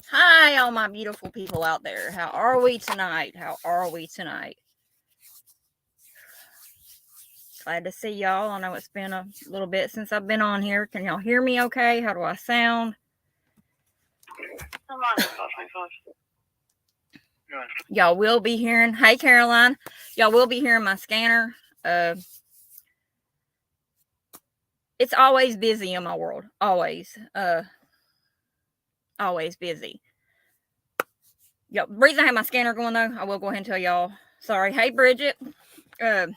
Hi, all my beautiful people out there. How are we tonight? Glad to see y'all. I know it's been a little bit since I've been on here. Can y'all hear me okay? How do I sound? Y'all will be hearing, hey Caroline, y'all will be hearing my scanner. It's always busy in my world. Always busy. Yo, the reason I have my scanner going though, I will go ahead and tell y'all. Sorry. Hey Bridget. And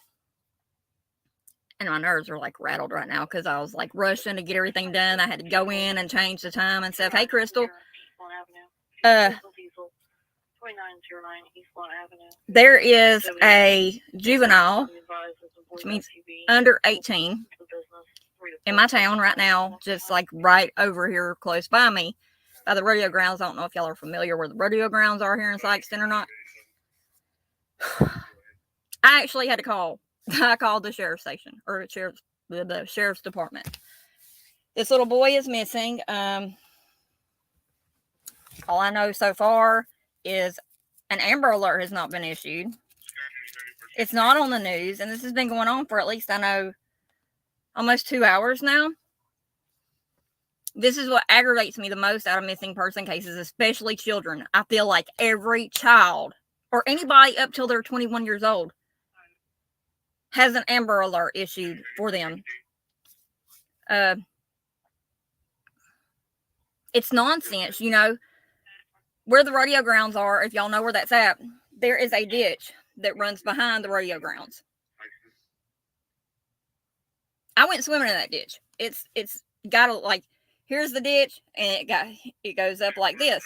my nerves are like rattled right now because I was like rushing to get everything done. I had to go in and change the time and stuff. Hey Crystal. There is a juvenile, which means under 18, in my town right now, just like right over here close by me, by the rodeo grounds. I don't know if y'all are familiar where the rodeo grounds are here in Sykeston or not. I actually had to call. I called the sheriff's station, or the sheriff's department. This little boy is missing. All I know so far is an Amber Alert has not been issued. It's not on the news, and this has been going on for at least, I know, almost 2 hours now. This is what aggravates me the most out of missing person cases, especially children. I feel like every child, or anybody up till they're 21 years old, has an Amber Alert issued for them. It's nonsense, you know. Where the rodeo grounds are, if y'all know where that's at, there is a ditch that runs behind the rodeo grounds. I went swimming in that ditch. It's got a, like, here's the ditch, and it goes up like this.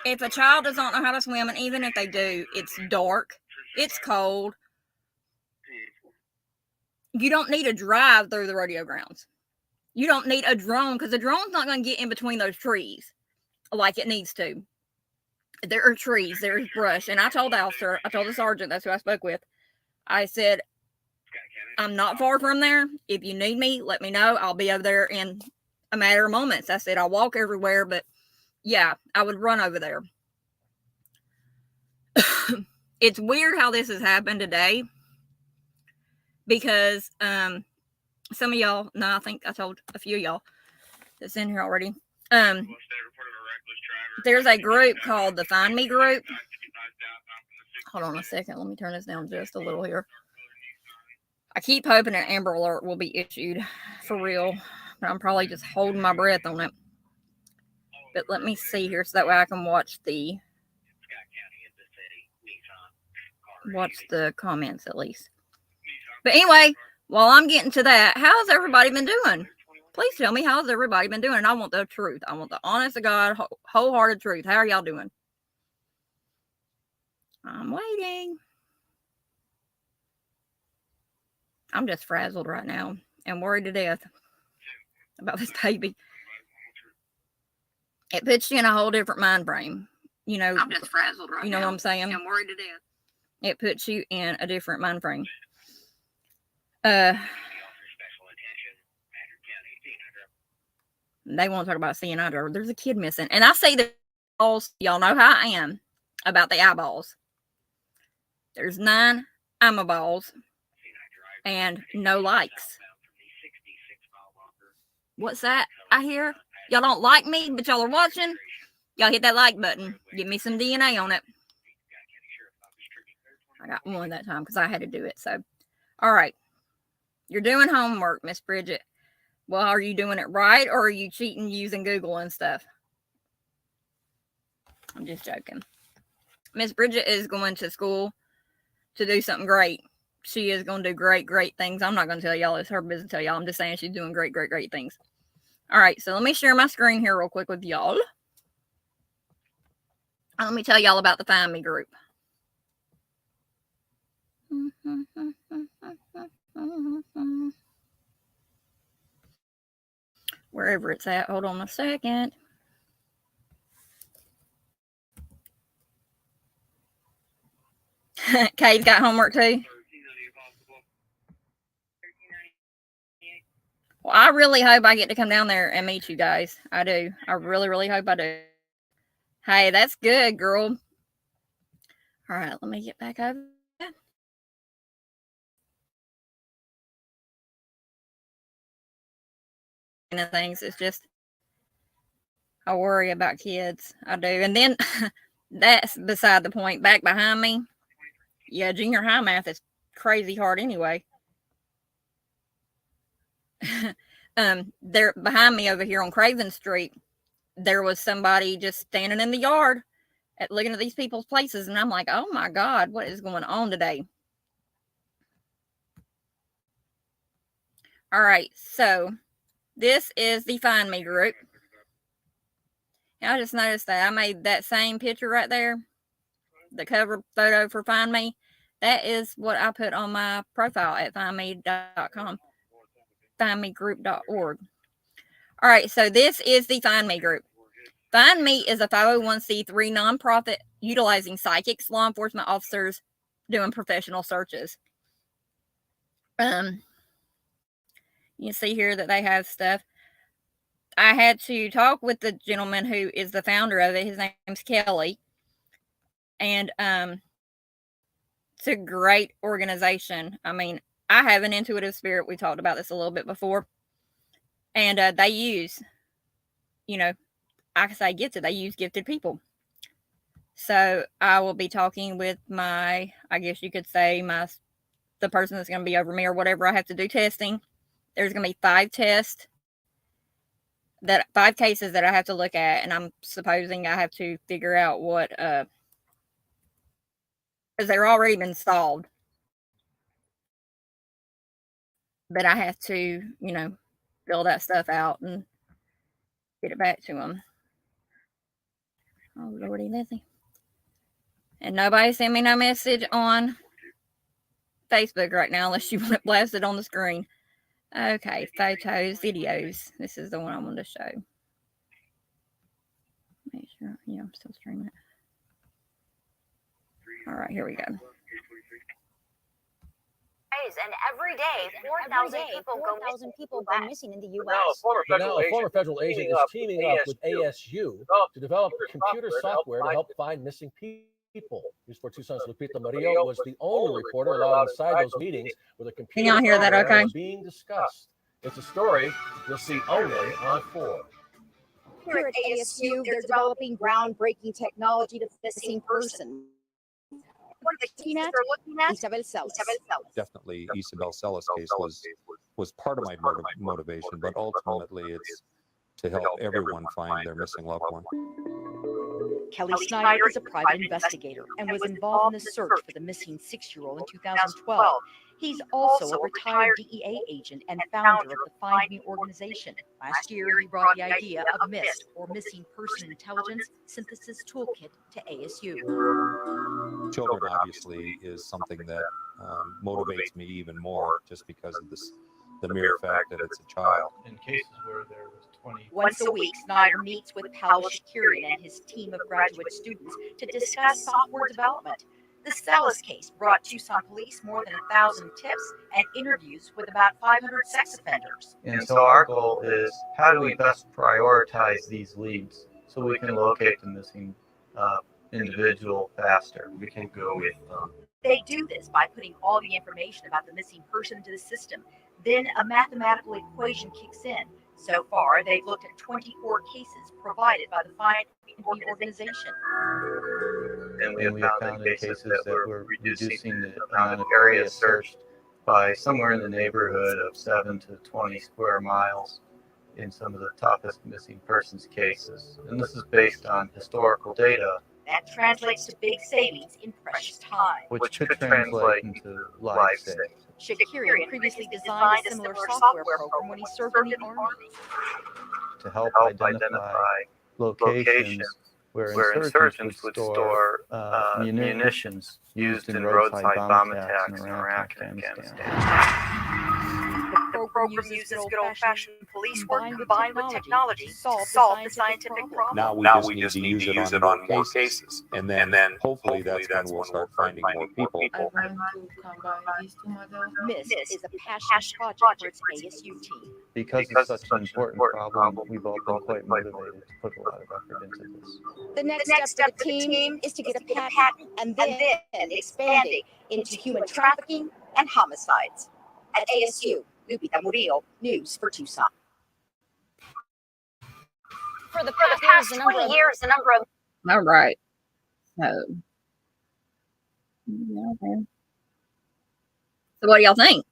If a child does not know how to swim, and even if they do, it's dark, it's cold. You don't need to drive through the rodeo grounds. You don't need a drone, because a drone's not going to get in between those trees like it needs to. There are trees, there's brush. And I told the officer, I told the sergeant, that's who I spoke with. I said, I'm not far from there. If you need me, let me know. I'll be over there in a matter of moments. I said, I'll walk everywhere, but yeah, I would run over there. It's weird how this has happened today, because some of y'all, no, I think I told a few of y'all that's in here already. There's a group called the Find Me group. Hold on a second. Let me turn this down just a little here. I keep hoping an Amber Alert will be issued for real, but I'm probably just holding my breath on it. But let me see here so that way I can watch the comments at least. But anyway, while I'm getting to that, how's everybody been doing? Please tell me, how's everybody been doing? I want the truth. I want the honest to God, wholehearted truth. How are y'all doing? I'm waiting. I'm just frazzled right now and worried to death about this baby. It puts you in a whole different mind frame. You know, I'm just frazzled right now. You know what I'm saying? I'm worried to death. It puts you in a different mind frame. They won't talk about seeing eye driver. There's a kid missing. And I say that y'all know how I am about the eyeballs. There's 9 eyeballs and no likes. What's that I hear? Y'all don't like me, but y'all are watching. Y'all hit that like button. Give me some DNA on it. I got one that time because I had to do it. So, all right. You're doing homework, Miss Bridget. Well, are you doing it right, or are you cheating using Google and stuff? I'm just joking. Miss Bridget is going to school to do something great. She is going to do great, great things. I'm not going to tell y'all. It's her business to tell y'all. I'm just saying she's doing great, great, great things. All right, so let me share my screen here real quick with y'all. Let me tell y'all about the Find Me group. Wherever it's at, hold on a second. Kay's got homework too. Well, I really hope I get to come down there and meet you guys. I do. I really, really hope I do. Hey, that's good, girl. All right, let me get back over. Things. It's just I worry about kids. I do. And then that's beside the point. Back behind me, yeah, junior high math is crazy hard anyway. There behind me over here on Craven Street, there was somebody just standing in the yard looking at these people's places, and I'm like, oh my God, what is going on today? All right, so this is the Find Me group. I just noticed that I made that same picture right there, the cover photo for Find Me. That is what I put on my profile at findme.com, findmegroup.org. All right, so this is the Find Me group. Find Me is a 501c3 nonprofit utilizing psychics, law enforcement officers doing professional searches. You can see here that they have stuff. I had to talk with the gentleman who is the founder of it. His name's Kelly. And it's a great organization. I mean, I have an intuitive spirit. We talked about this a little bit before. And they use, I can say gifted. They use gifted people. So I will be talking with I guess you could say the person that's going to be over me or whatever. I have to do testing. There's going to be 5 tests, 5 cases that I have to look at. And I'm supposing I have to figure out what, because they're already been solved. But I have to, fill that stuff out and get it back to them. Oh, Lordy Lizzie. And nobody sent me no message on Facebook right now unless you want it blasted on the screen. Okay, photos, videos. This is the one I wanted to show. Make sure. Yeah, I'm still streaming it. All right, here we go. And every day, 4,000 people go missing in the U.S. Now, a former federal agent is teaming up with ASU to develop computer software to help find missing people. News 4 Tucson's Lupita Murillo was the only reporter allowed inside those meetings where the computer Can y'all hear that okay? was being discussed. It's a story you'll see only on 4. Here at ASU, they're developing groundbreaking technology to missing persons. What are the keys they're looking at? Isabel Celis. Definitely, Isabel Celis' case was part of my motivation, but ultimately it's to help everyone find their missing loved one. Kelly Snyder is a private investigator and was involved in the search for the missing 6-year-old in 2012. He's also a retired DEA agent and founder of the Find Me organization. Last year, he brought the idea of MIST, or Missing Person Intelligence Synthesis Toolkit, to ASU. Children, obviously, is something that motivates me even more just because of the mere fact that it's a child. In cases where there was 20. Once a week, Snyder meets with Pal Shakirian and his team of graduate students to discuss software development. The Celis case brought Tucson police more than 1,000 tips and interviews with about 500 sex offenders. And so our goal is, how do we best prioritize these leads so we can locate the missing individual faster? We can go with them. They do this by putting all the information about the missing person into the system. Then a mathematical equation kicks in. So far, they've looked at 24 cases provided by the Find Me organization. And we have found in cases that we're reducing the amount of areas searched by somewhere in the neighborhood of 7 to 20 square miles. in some of the toughest missing persons cases. And this is based on historical data, That translates to big savings in precious time. which could translate into lives saved. Shakirian previously designed a similar software program when he served in the Army. To help identify locations where insurgents would store munitions used in roadside bomb attacks in Iraq and Afghanistan. The program uses good old-fashioned police work combined with technology to solve the scientific problem. Now we just need to use it on more cases. And then hopefully that's when we'll start finding more people. I want to combine these two models. MIST is a passion project for its ASU team. Because it's such an important problem, we've all been quite motivated to put a lot of effort into this. The next step for the team is to get a patent and then expand it into human trafficking and homicides. At ASU, Lupita Murillo, News for Tucson. For the past 20 years, the number of All right. So, yeah, okay. So what do y'all think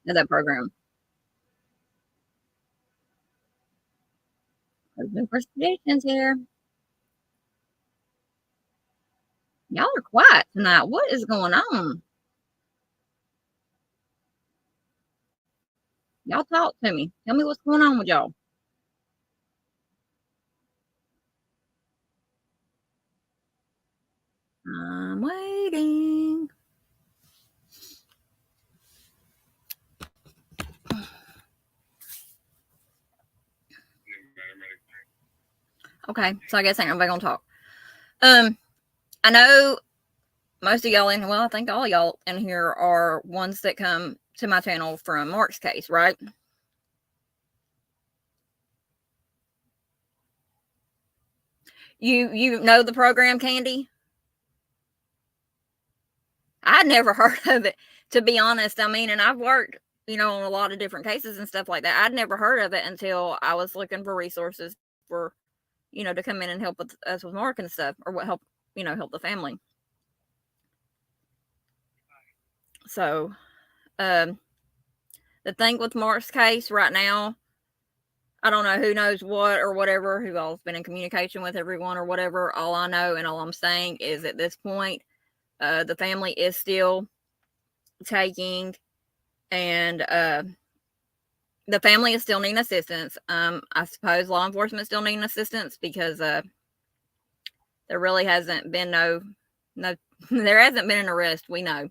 of that program? Open for suggestions here. Y'all are quiet tonight. What is going on? Y'all talk to me. Tell me what's going on with y'all. I'm waiting. Okay, so I guess ain't nobody gonna talk. I know most of y'all in, well, I think all y'all in here are ones that come to my channel from Mark's case, right? You know the program, Candy? I'd never heard of it, to be honest. I mean, and I've worked, on a lot of different cases and stuff like that. I'd never heard of it until I was looking for resources for, to come in and help us with Mark and stuff, or what help the family. So, the thing with Mark's case right now, I don't know who knows what or whatever, who all's been in communication with everyone or whatever. All I know and all I'm saying is at this point, the family is still taking, and the family is still needing assistance. I suppose law enforcement still needing assistance because there really hasn't been no there hasn't been an arrest, we know.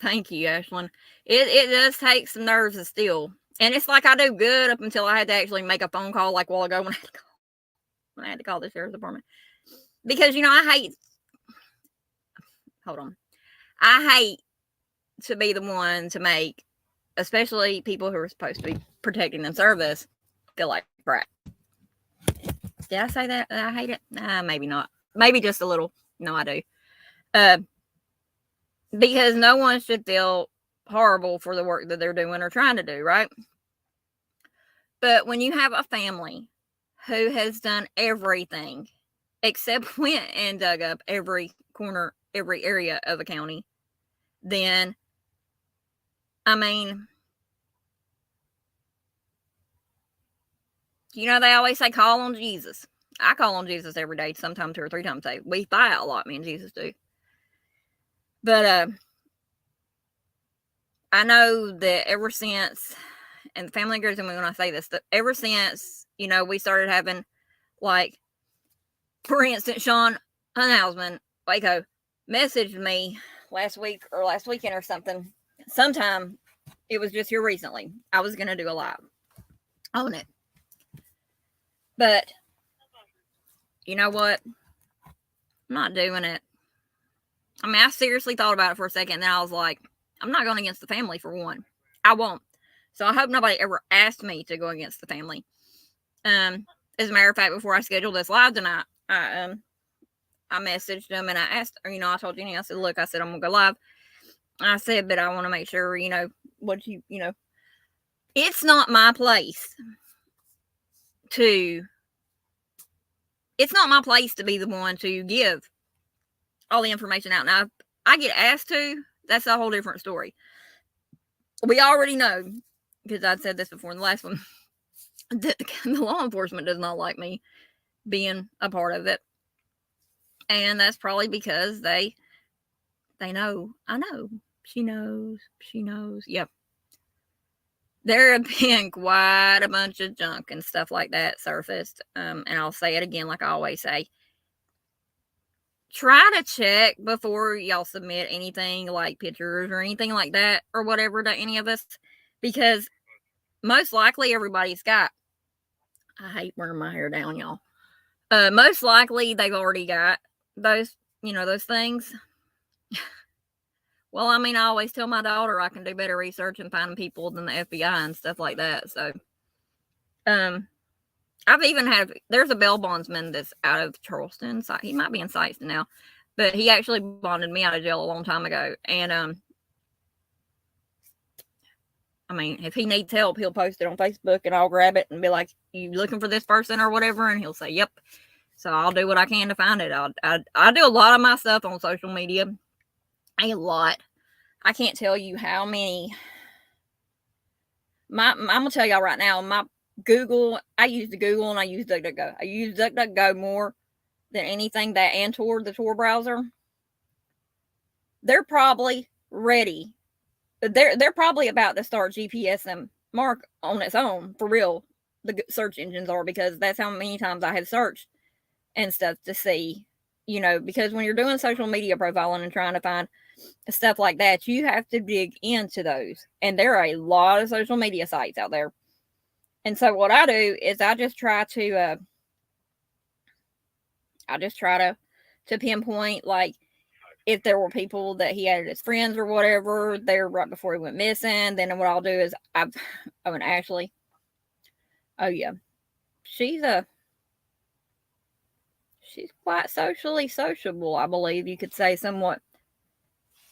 Thank you, Ashlyn. It does take some nerves of steel. And it's like I do good up until I had to actually make a phone call like a while ago when I had to call the sheriff's department. Because, I hate to be the one to make, especially people who are supposed to be protecting and service, feel like crap. Did I say that? I hate it? Maybe not. Maybe just a little. No, I do. Because no one should feel horrible for the work that they're doing or trying to do, right? But when you have a family who has done everything except went and dug up every corner, every area of a county, then, I mean, they always say call on Jesus. I call on Jesus every day, sometimes 2 or 3 times a day. We fight a lot, me and Jesus do. But I know that ever since, and the family agrees with me when I say this, that ever since, we started having, like, for instance, Sean Unhausman, Waco, messaged me last week or last weekend or something. Sometime, it was just here recently. I was going to do a live on it. But, you know what? I'm not doing it. I mean, I seriously thought about it for a second, and then I was like, I'm not going against the family, for one. I won't. So I hope nobody ever asked me to go against the family. As a matter of fact, before I scheduled this live tonight, I messaged them and I asked, I told Jenny, I said, look, I said, I'm going to go live. I said, but I want to make sure, it's not my place to be the one to give all the information out. Now, if I get asked to, that's a whole different story. we already know, because I'd said this before in the last one, that the law enforcement does not like me being a part of it. And that's probably because they know. I know. She knows. Yep. There have been quite a bunch of junk and stuff like that surfaced. And I'll say it again, like I always say. Try to check before y'all submit anything like pictures or anything like that or whatever to any of us, because most likely everybody's got, I hate wearing my hair down, y'all. Most likely they've already got those, those things. Well, I mean, I always tell my daughter I can do better research and finding people than the FBI and stuff like that. So, I've even had, there's a bail bondsman that's out of Charleston. He might be in Sikeston now, but he actually bonded me out of jail a long time ago. And, I mean, if he needs help, he'll post it on Facebook and I'll grab it and be like, you looking for this person or whatever? And he'll say, yep. So I'll do what I can to find it. I do a lot of my stuff on social media. A lot. I can't tell you how many. I'm going to tell y'all right now, my Google, I use the Google and I use DuckDuckGo. I use DuckDuckGo more than anything, that and Tor, the Tor browser. They're probably ready. They're probably about to start GPS and mark on its own, for real. The search engines are, because that's how many times I have searched and stuff to see, because when you're doing social media profiling and trying to find stuff like that, you have to dig into those. And there are a lot of social media sites out there. And so what I do is I just try to pinpoint, like, if there were people that he had as friends or whatever there right before he went missing. Then what I'll do is Ashley. Oh yeah. She's quite sociable, I believe you could say, somewhat.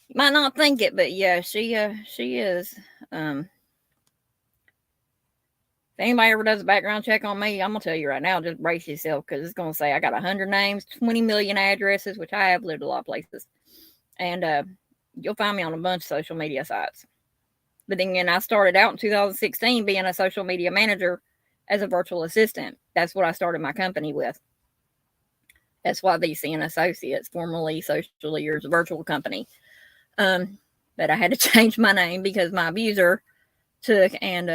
You might not think it, but yeah, she is. If anybody ever does a background check on me, I'm gonna tell you right now, just brace yourself, because it's gonna say I got 100 names, 20 million addresses, which I have lived a lot of places, and you'll find me on a bunch of social media sites. But then again, I started out in 2016 being a social media manager as a virtual assistant. That's what I started my company with. SYVC and Associates, formerly Social Years Virtual Company. But I had to change my name because my abuser took and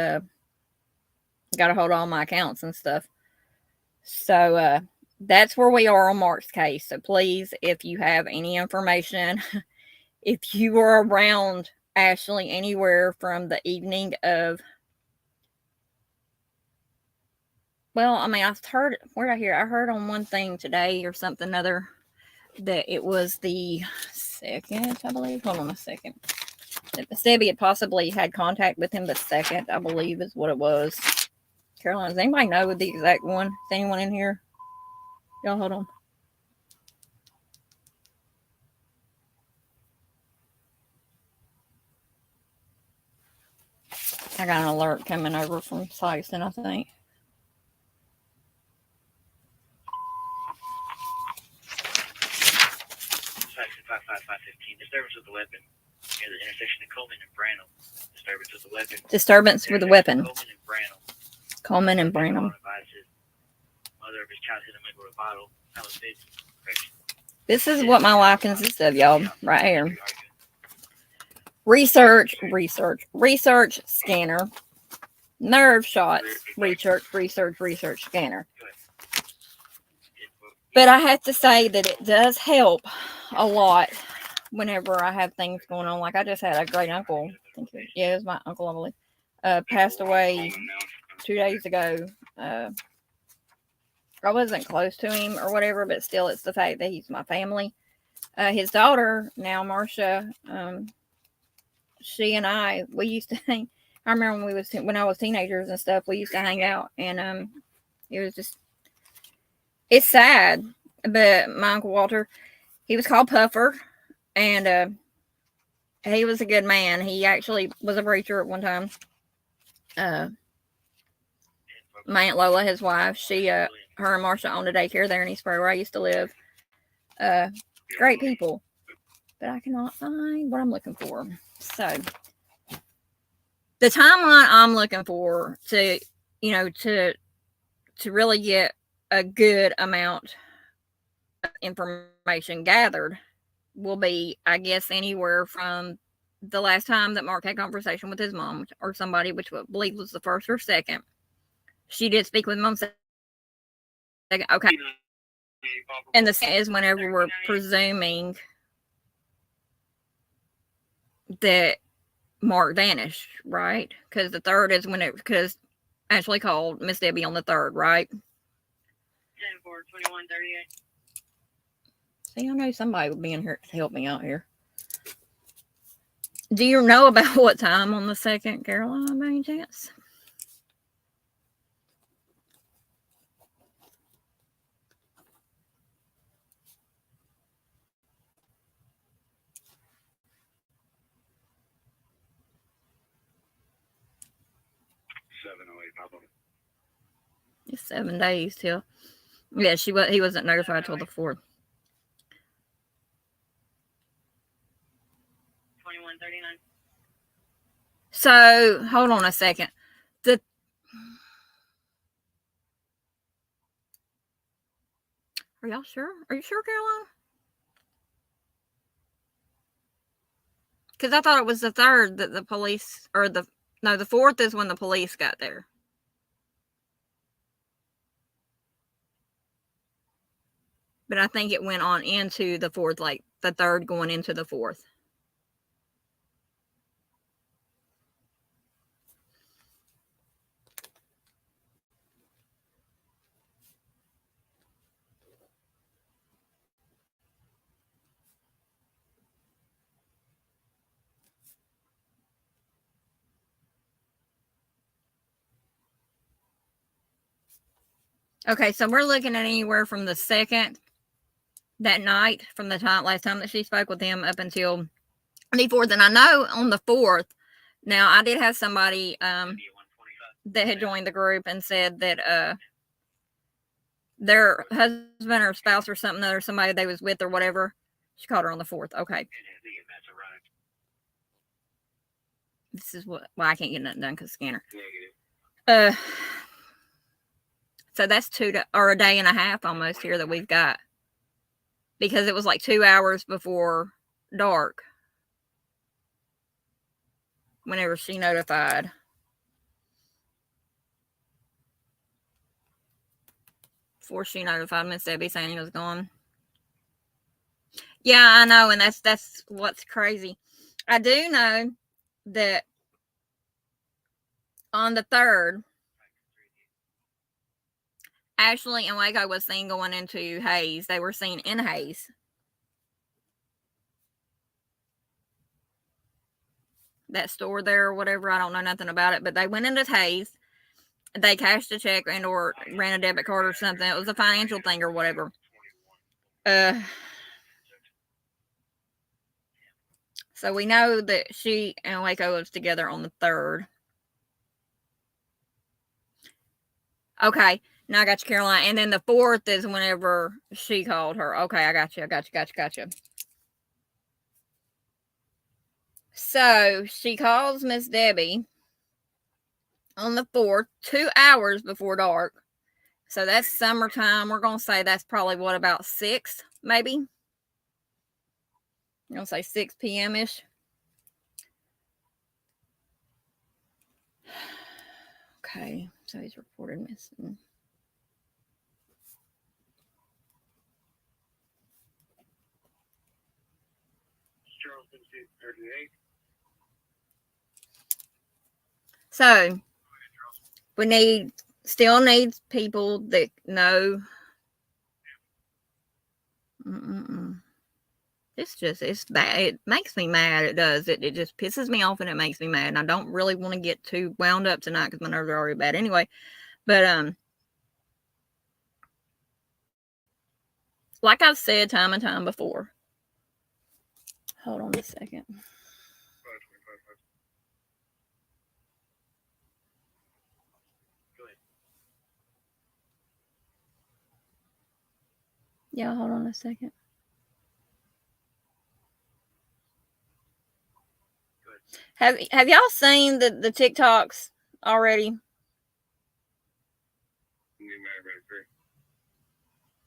got a hold of all my accounts and stuff. So that's where we are on Mark's case. So please, if you have any information, if you were around Ashley anywhere from the evening of, well, I mean, I've heard, where did I hear? I heard on one thing today or something other that it was the 2nd, I believe. Hold on a second. Stevie had possibly had contact with him the 2nd, I believe is what it was. Caroline, does anybody know the exact one? Is anyone in here? Y'all hold on. I got an alert coming over from Sikeston, I think. Section 55515, disturbance with a weapon near the intersection of Coleman and Branham. Disturbance with a weapon. Disturbance with a weapon. Coleman and Branham. Coleman and Branham. Mother of his child hit him with a bottle. This is what my life consists of, y'all, right here. Research, scanner. Nerve shots, research, scanner. But I have to say that it does help a lot whenever I have things going on. Like I just had a great uncle. It was my uncle, I believe. Passed away 2 days ago. I wasn't close to him or whatever, but still, it's the fact that he's my family. His daughter, now Marcia, she and I, we used to hang. I remember when I was teenagers and stuff, we used to hang out, and it was just, it's sad. But my Uncle Walter, he was called Puffer, and he was a good man. He actually was a preacher at one time. My Aunt Lola, his wife, her and Marcia owned a daycare there in East Prairie where I used to live. Great people. But I cannot find what I'm looking for. So, the timeline I'm looking for to, to really get a good amount of information gathered will be, I guess, anywhere from the last time that Mark had conversation with his mom or somebody, which I believe was the first or second. She did speak with mom second. Okay. And the second is whenever we're presuming that Mark vanished, right? Because the third is because Ashley called Miss Debbie on the third, right? 10-4-21-38. See, I know somebody would be in here to help me out here. Do you know about what time on the second, Caroline, by any chance? It's 7 days till. Yeah, he wasn't notified till the 4th. 21-39. So hold on a second. Are y'all sure? Are you sure, Caroline? Because I thought it was the 3rd that the police, the 4th is when the police got there. But I think it went on into the 4th, like the 3rd going into the 4th. Okay, so we're looking at anywhere from the 2nd that night, from the last time that she spoke with him up until the 4th. And I know on the 4th, now I did have somebody that had joined the group and said that their husband or spouse or something, or somebody they was with or whatever, she called her on the 4th. Okay. This is why I can't get nothing done because scanner. So that's a day and a half almost here that we've got. Because it was like 2 hours before dark whenever she notified. Before she notified Miss Debbie saying he was gone. Yeah, I know, and that's what's crazy. I do know that on the 3rd, Ashley and Waco was seen going into Hayes. They were seen in Hayes. That store there or whatever. I don't know nothing about it, but they went into Hayes. They cashed a check and or ran a debit card or something. It was a financial thing or whatever. So we know that she and Waco was together on the 3rd. Okay. Now I got you, Caroline. And then the 4th is whenever she called her. Okay, I got you. So she calls Miss Debbie on the 4th, 2 hours before dark. So that's summertime. We're going to say that's probably what, about 6, maybe? I'm going to say 6 p.m.-ish. Okay, so he's reported missing. So we still need people that know. It's bad. It makes me mad. It does. It just pisses me off and it makes me mad. And I don't really want to get too wound up tonight because my nerves are already bad anyway. But like I've said time and time before. Hold on a second. Yeah, hold on a second. Have y'all seen the TikToks already?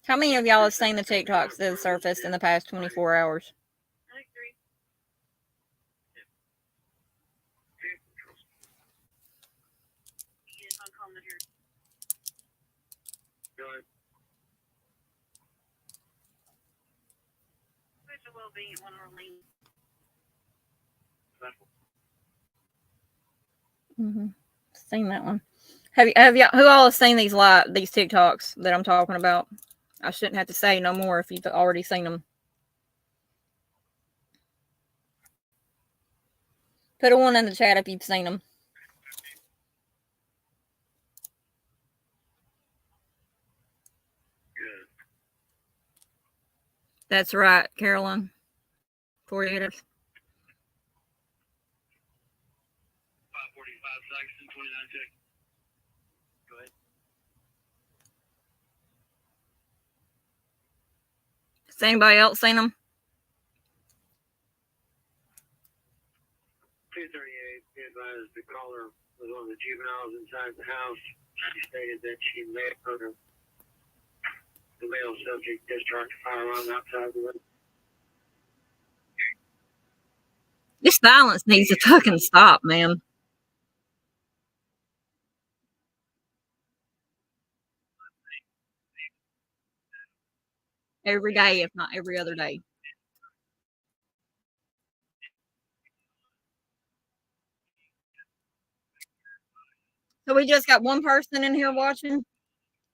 How many of y'all have seen the TikToks that have surfaced in the past 24 hours? Mm-hmm. Seen that one. Have y'all, who all has seen these TikToks that I'm talking about? I shouldn't have to say no more if you've already seen them. Put a one in the chat if you've seen them. That's right, Carolyn. 48 hours. 5:45 seconds and 29 seconds. Go ahead. Has anybody else seen them? 238, be advised the caller was one of the juveniles inside the house. She stated that she may have heard the male subject discharge a firearm outside the window. This silence needs to fucking stop, man. Every day, if not every other day. So we just got one person in here watching.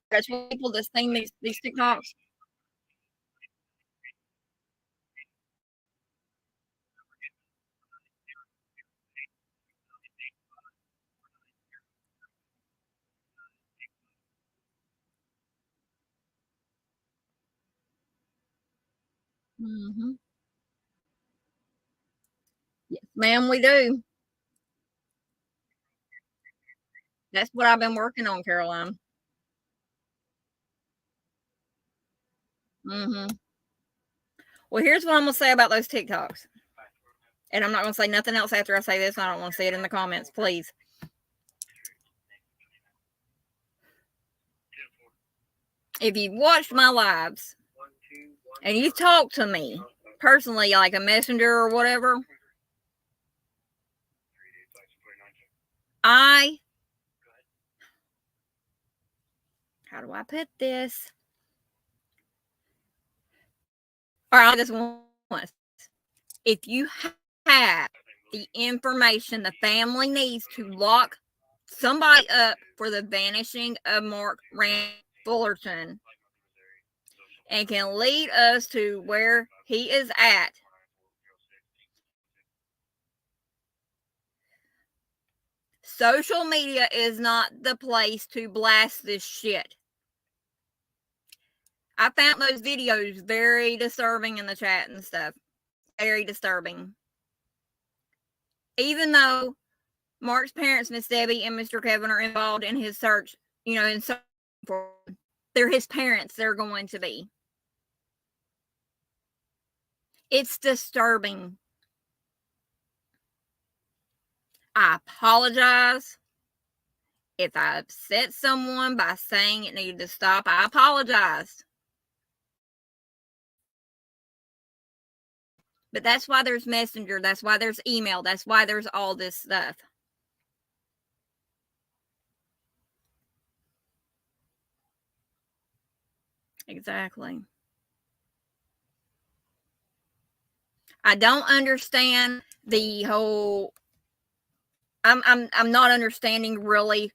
That's people that's seen these TikToks. Mm-hmm. Yes, ma'am, we do. That's what I've been working on, Caroline. Mm-hmm. Well, here's what I'm gonna say about those TikToks. And I'm not gonna say nothing else after I say this. I don't want to see it in the comments, please. If you've watched my lives and you've talked to me personally, like a messenger or whatever, how do I put this? All right, this once. If you have the information the family needs to lock somebody up for the vanishing of Mark Rand Fullerton and can lead us to where he is at, social media is not the place to blast this shit. I found those videos very disturbing in the chat and stuff. Very disturbing. Even though Mark's parents, Miss Debbie and Mr. Kevin, are involved in his search, in search for him, they're his parents. They're going to be. It's disturbing. I apologize if I upset someone by saying it needed to stop. I apologize. But that's why there's Messenger. That's why there's email. That's why there's all this stuff. Exactly. I don't understand the whole. I'm not understanding really.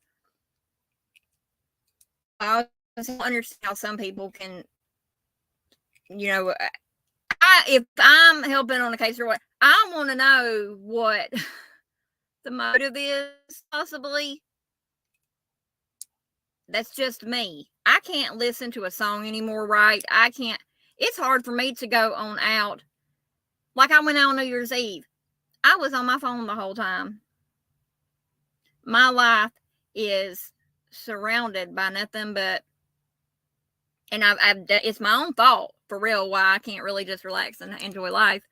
I don't understand how some people can, if I'm helping on a case or what, I want to know what the motive is, possibly. That's just me. I can't listen to a song anymore, right? I can't. It's hard for me to go on out. Like I went out on New Year's Eve. I was on my phone the whole time. My life is surrounded by nothing but, and it's my own fault for real why I can't really just relax and enjoy life.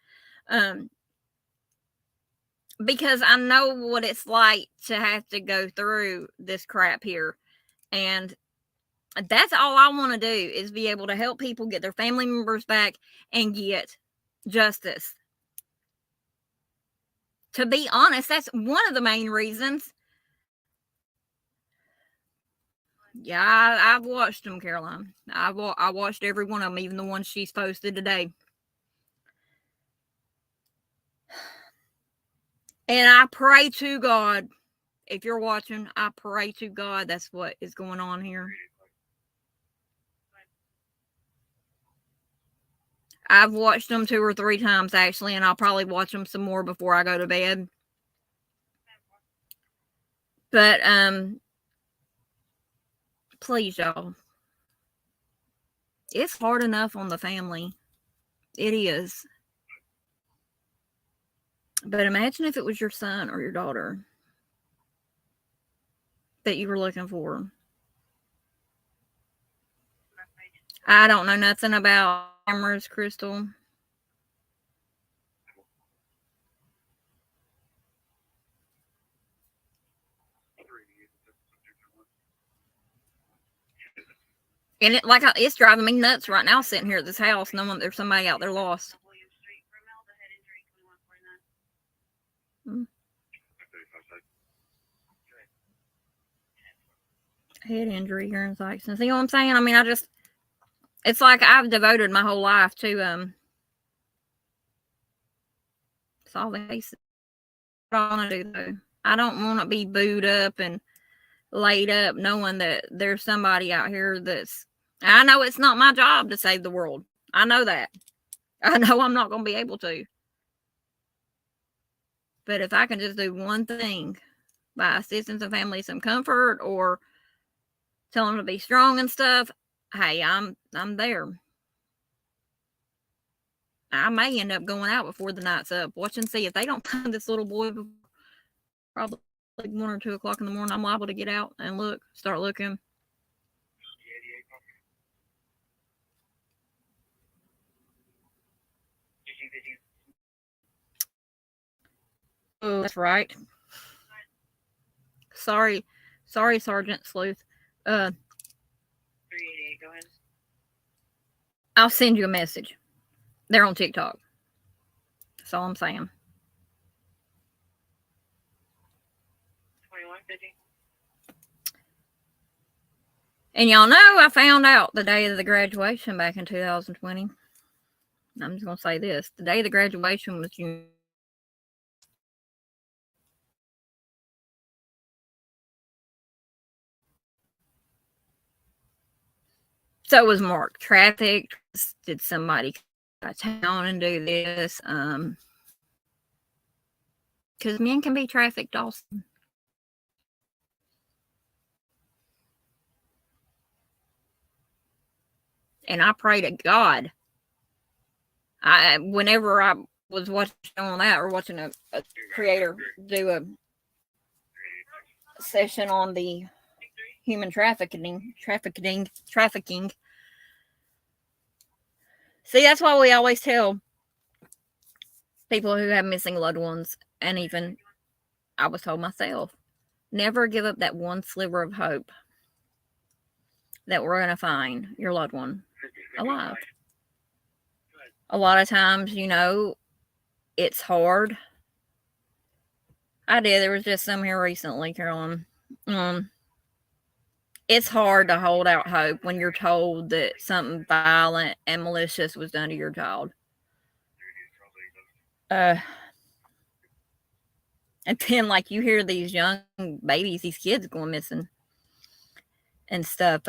because I know what it's like to have to go through this crap here. And that's all I want to do is be able to help people get their family members back and get justice. To be honest, that's one of the main reasons. Yeah, I've watched them, Caroline. I watched every one of them, even the ones she's posted today. And I pray to God, if you're watching, I pray to God that's what is going on here. I've watched them 2 or 3 times, actually, and I'll probably watch them some more before I go to bed. But, please, y'all. It's hard enough on the family. It is. But imagine if it was your son or your daughter that you were looking for. I don't know nothing about cameras, Crystal. And it's driving me nuts right now sitting here at this house knowing there's somebody out there lost. Head injury here in Saxon. See what I'm saying? I mean, it's like I've devoted my whole life to solving cases. I don't want to do though. I don't want to be booed up and laid up knowing that there's somebody out here I know it's not my job to save the world. I know that. I know I'm not going to be able to. But if I can just do one thing by assisting some families some comfort or tell them to be strong and stuff, hey, I'm there. I may end up going out before the night's up. Watch and see. If they don't find this little boy before probably 1 or 2 o'clock in the morning, I'm liable to get out and start looking. Oh, that's right. Sorry, Sergeant Sleuth. 388, go ahead. I'll send you a message. They're on TikTok. That's all I'm saying. 2150. And y'all know I found out the day of the graduation back in 2020. I'm just going to say this. The day of the graduation was June. So it was marked traffic. Did somebody come to town and do this? Because men can be trafficked also. And I pray to God. Whenever I was watching on that or watching a creator do a session on the human trafficking. See, that's why we always tell people who have missing loved ones, and even I was told myself, never give up that one sliver of hope that we're going to find your loved one alive. A lot of times, it's hard. There was just some here recently, Carolyn. It's hard to hold out hope when you're told that something violent and malicious was done to your child. And then, you hear these young babies, these kids going missing and stuff.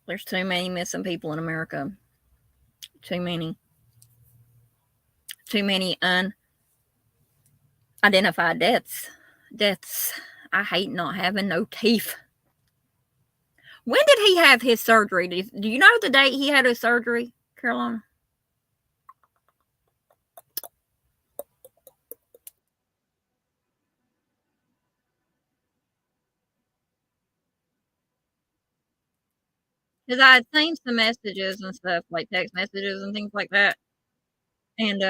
There's too many missing people in America. Too many. Too many unidentified deaths. I hate not having no teeth. When did he have his surgery? Do you know the date he had his surgery, Carolina? because I had seen some messages and stuff, like text messages and things like that. And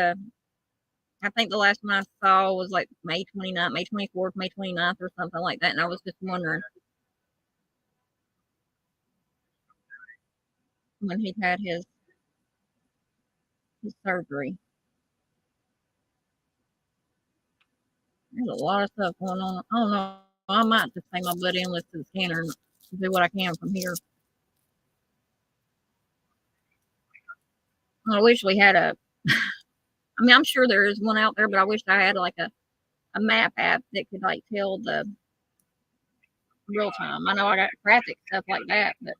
I think the last one I saw was like May 29th, May 24th, May 29th, or something like that. And I was just wondering when he had his surgery. There's a lot of stuff going on. I don't know. I might just take my butt in with the scanner and do what I can from here. I wish we had a. I mean, I'm sure there is one out there, but I wish I had like a map app that could like tell the real time. I know I got traffic stuff like that, but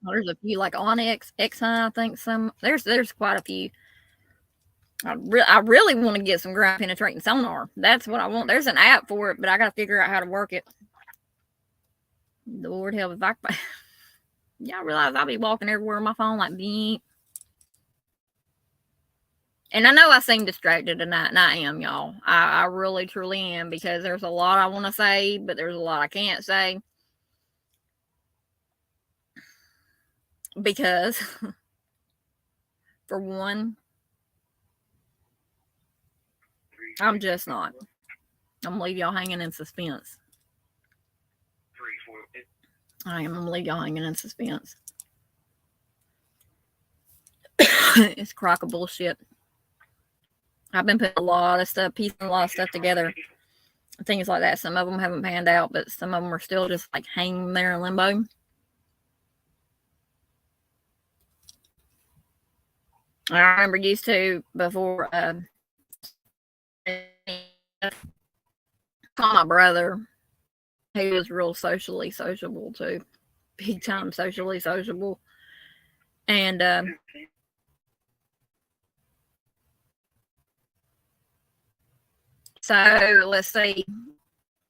there's a few like Onyx, Exxon. I think there's quite a few. I really want to get some ground penetrating sonar. That's what I want. There's an app for it, but I got to figure out how to work it. Lord help if I. Y'all realize I'll be walking everywhere on my phone like beep. And I know I seem distracted tonight, and I am, y'all. I really, truly am, because there's a lot I want to say, but there's a lot I can't say. Because, for one, I'm just not. I'm going to leave y'all hanging in suspense. I am going to leave y'all hanging in suspense. It's a crock of bullshit. I've been putting a lot of stuff, piecing a lot of stuff together. Things like that. Some of them haven't panned out, but some of them are still just like hanging there in limbo. I remember used to, before call my brother. He was real socially sociable too. Big time socially sociable. And so let's see.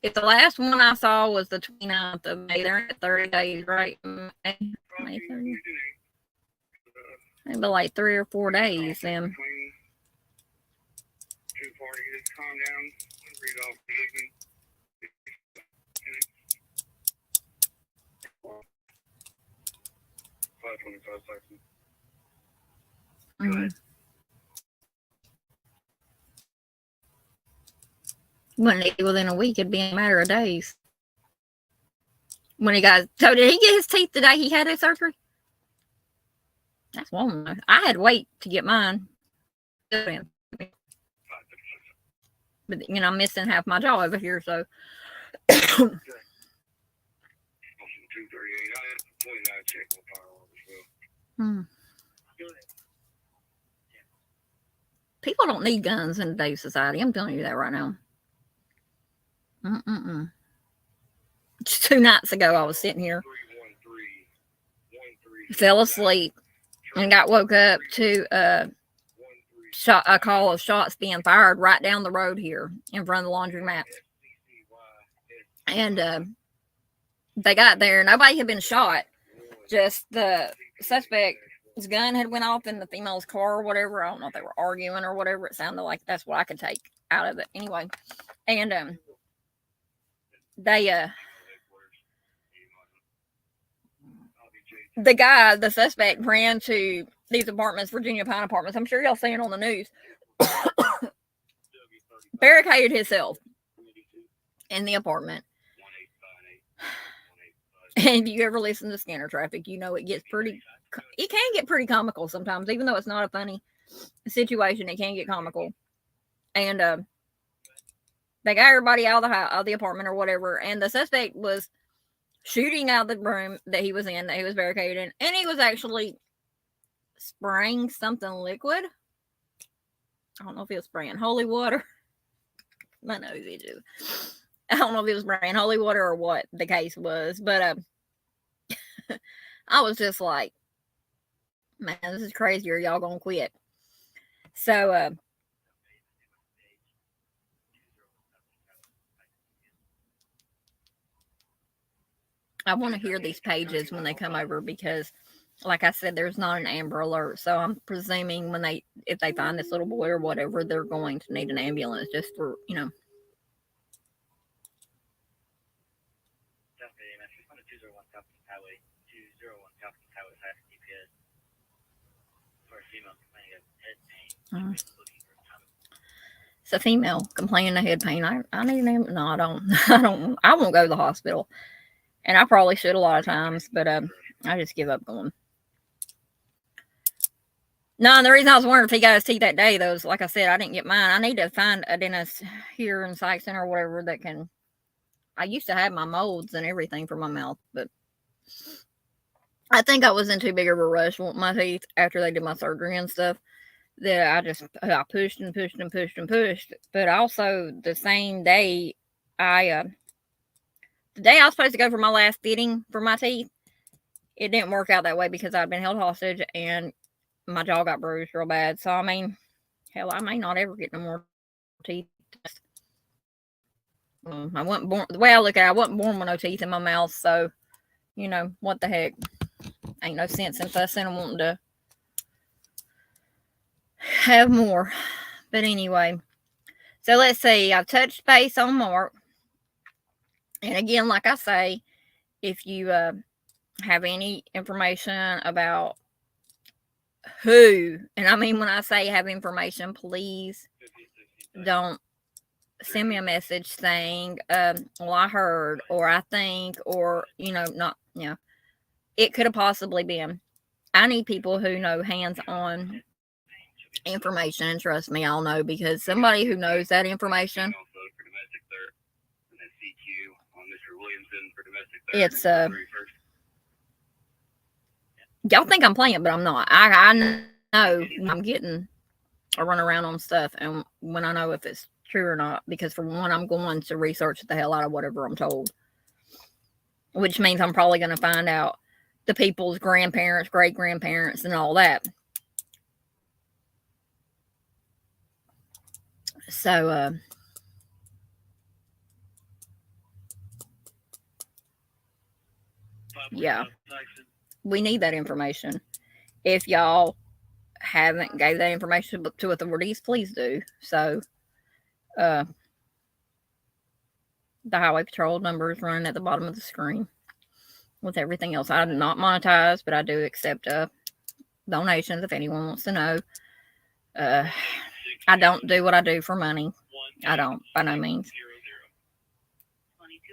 If the last one I saw was the 29th of May, they're at 30 days, right? May 30. Maybe like 3 or 4 days then. Wouldn't it be within a week? It'd be a matter of days. When he got, so did he get his teeth the day he had his surgery? That's one. I had to wait to get mine. But you know, I'm missing half my jaw over here, so. People don't need guns in today's society. I'm telling you that right now. Just 2 nights ago, I was sitting here, fell asleep, and got woke up to a call of shots being fired right down the road here in front of the laundromat. And they got there. Nobody had been shot. Just the suspect's gun had went off in the female's car or whatever. I don't know if they were arguing or whatever. It sounded like that's what I could take out of it. Anyway. And the suspect ran to these apartments, Virginia Pine apartments. I'm sure y'all seen it on the news. Barricaded himself in the apartment. And if you ever listen to Scanner Traffic, you know it can get pretty comical sometimes, even though it's not a funny situation. It can get comical. And they got everybody out of the apartment or whatever, and the suspect was shooting out of the room that he was in, that he was barricaded in, and he was actually spraying something liquid. I don't know if he was spraying holy water. I know he did. I don't know if he was spraying holy water or what the case was, but I was just like, man, this is crazy, or y'all gonna quit. So I want to hear these pages when they come over, because like I said, there's not an Amber Alert. So I'm presuming if they find this little boy or whatever, they're going to need an ambulance just for, It's a female complaining of head pain. I need an no, I don't. I won't go to the hospital. And I probably should a lot of times, but I just give up going. No, and the reason I was wondering if he got his teeth that day, though, is like I said, I didn't get mine. I need to find a dentist here in Psych Center or whatever that can. I used to have my molds and everything for my mouth, but I think I was in too big of a rush with my teeth after they did my surgery and stuff that I pushed and pushed and pushed and pushed. But also the same day, the day I was supposed to go for my last fitting for my teeth, it didn't work out that way because I'd been held hostage and my jaw got bruised real bad. So, I mean, hell, I may not ever get no more teeth. I wasn't born, the way I look at it, I wasn't born with no teeth in my mouth. So, you know, what the heck? Ain't no sense in fussing and wanting to have more. But anyway, so let's see. I've touched base on Mark. And again, like I say, if you have any information about who, and I mean when I say have information, please don't send me a message saying, well, I heard, or I think, or, not, it could have possibly been. I need people who know hands-on information, and trust me, I'll know, because somebody who knows that information, it's, y'all think I'm playing, but I'm not. I know I'm getting a run around on stuff, and when I know if it's true or not, because for one, I'm going to research the hell out of whatever I'm told, which means I'm probably going to find out the people's grandparents, great grandparents, and all that. So, yeah, we need that information. If y'all haven't gave that information to authorities, please do. So, the highway patrol number is running at the bottom of the screen with everything else. I'm not monetized, but I do accept donations if anyone wants to know. I don't do what I do for money. I don't, by no means.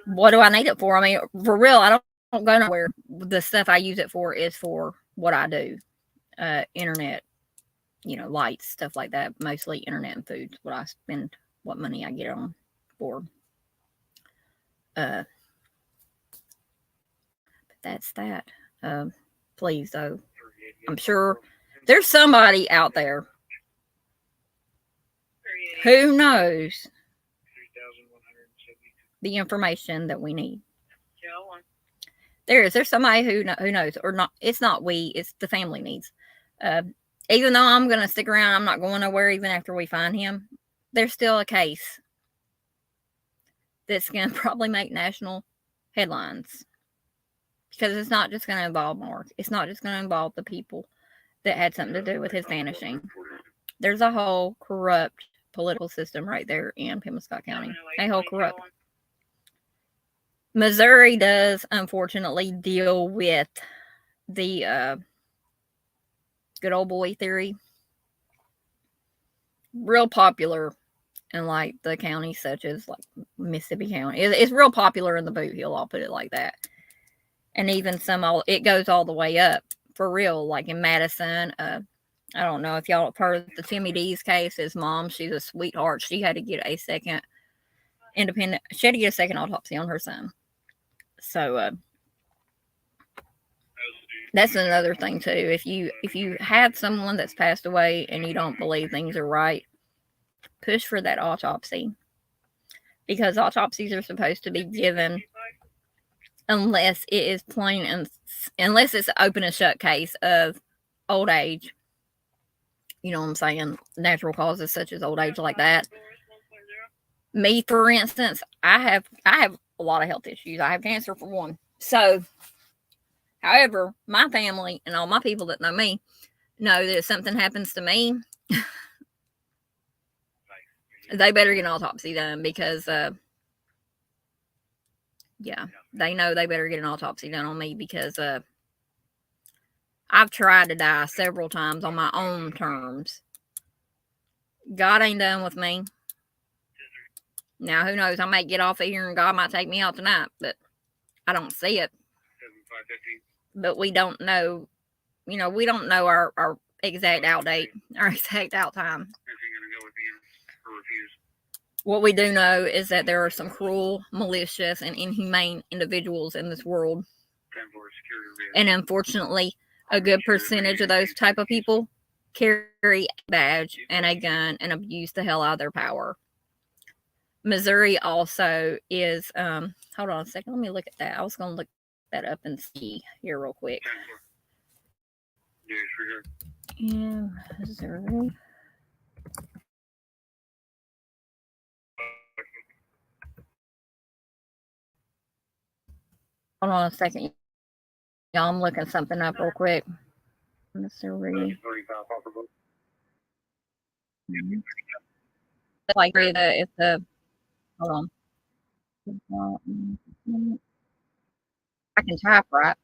What do I need it for? I mean, for real, I don't go nowhere. The stuff I use it for is for what I do. Internet, lights, stuff like that. Mostly internet and food. What I spend, what money I get on for. But that's that. Please, though. I'm sure there's somebody out there who knows the information that we need. There's somebody who knows, or not. It's not we, it's the family needs. Even though I'm going to stick around, I'm not going nowhere even after we find him. There's still a case that's going to probably make national headlines. Because it's not just going to involve Mark. It's not just going to involve the people that had something to do with his vanishing. There's a whole corrupt political system right there in Pembroke County. A whole corrupt. Missouri does, unfortunately, deal with the good old boy theory. Real popular in, like, the counties such as, like, Mississippi County. It's real popular in the Boot Hill, I'll put it like that. And even it goes all the way up, for real, like in Madison. I don't know if y'all have heard the Timmy D's case. His mom, she's a sweetheart. She had to get a second autopsy on her son. So, that's another thing too. If you have someone that's passed away and you don't believe things are right, push for that autopsy. Because autopsies are supposed to be given unless it is unless it's an open and shut case of old age. You know what I'm saying? Natural causes such as old age like that. Me, for instance, I have a lot of health issues. I have cancer for one. So, however, my family and all my people that know me know that if something happens to me, they better get an autopsy done because, yeah, they know they better get an autopsy done on me because I've tried to die several times on my own terms. God ain't done with me. Now, who knows? I might get off of here and God might take me out tonight, but I don't see it. But we don't know, we don't know our exact out date, our exact out time. What we do know is that there are some cruel, malicious, and inhumane individuals in this world. And unfortunately, a good percentage of those type of people carry a badge and a gun and abuse the hell out of their power. Missouri also is, hold on a second, let me look at that. I was going to look that up and see here real quick. Yeah, Missouri. Hold on a second. Y'all, I'm looking something up real quick. Missouri. Like it's a, hold on. I can type right.